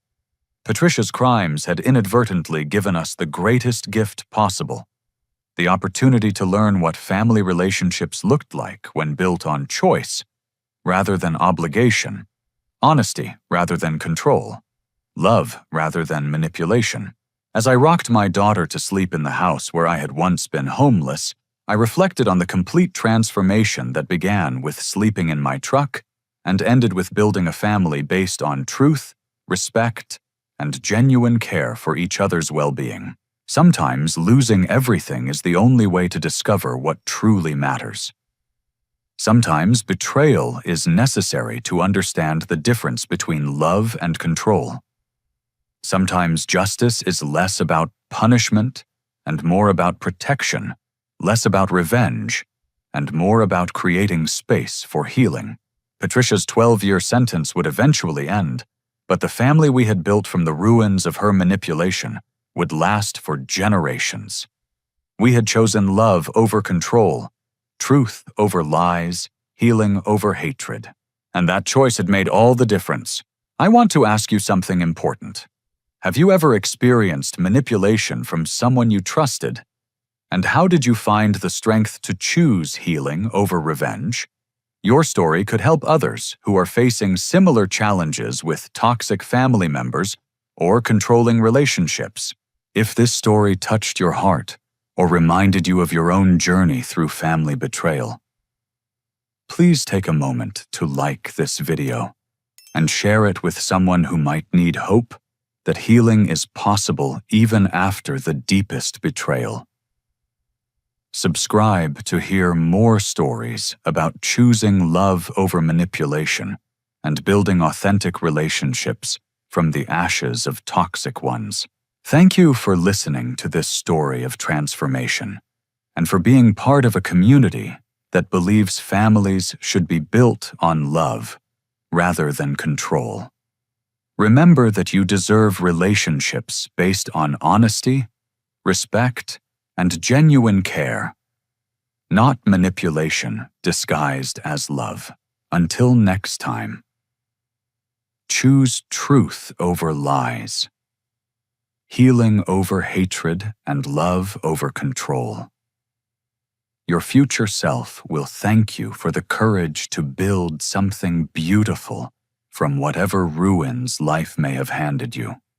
Patricia's crimes had inadvertently given us the greatest gift possible, the opportunity to learn what family relationships looked like when built on choice rather than obligation, honesty rather than control, love rather than manipulation. As I rocked my daughter to sleep in the house where I had once been homeless, I reflected on the complete transformation that began with sleeping in my truck and ended with building a family based on truth, respect, and genuine care for each other's well-being. Sometimes losing everything is the only way to discover what truly matters. Sometimes betrayal is necessary to understand the difference between love and control. Sometimes justice is less about punishment and more about protection, less about revenge, and more about creating space for healing. Patricia's 12-year sentence would eventually end, but the family we had built from the ruins of her manipulation would last for generations. We had chosen love over control, truth over lies, healing over hatred. And that choice had made all the difference. I want to ask you something important. Have you ever experienced manipulation from someone you trusted? And how did you find the strength to choose healing over revenge? Your story could help others who are facing similar challenges with toxic family members or controlling relationships. If this story touched your heart or reminded you of your own journey through family betrayal, please take a moment to like this video and share it with someone who might need hope that healing is possible even after the deepest betrayal. Subscribe to hear more stories about choosing love over manipulation and building authentic relationships from the ashes of toxic ones. Thank you for listening to this story of transformation and for being part of a community that believes families should be built on love rather than control. Remember that you deserve relationships based on honesty, respect, and genuine care, not manipulation disguised as love. Until next time, choose truth over lies, healing over hatred, and love over control. Your future self will thank you for the courage to build something beautiful from whatever ruins life may have handed you.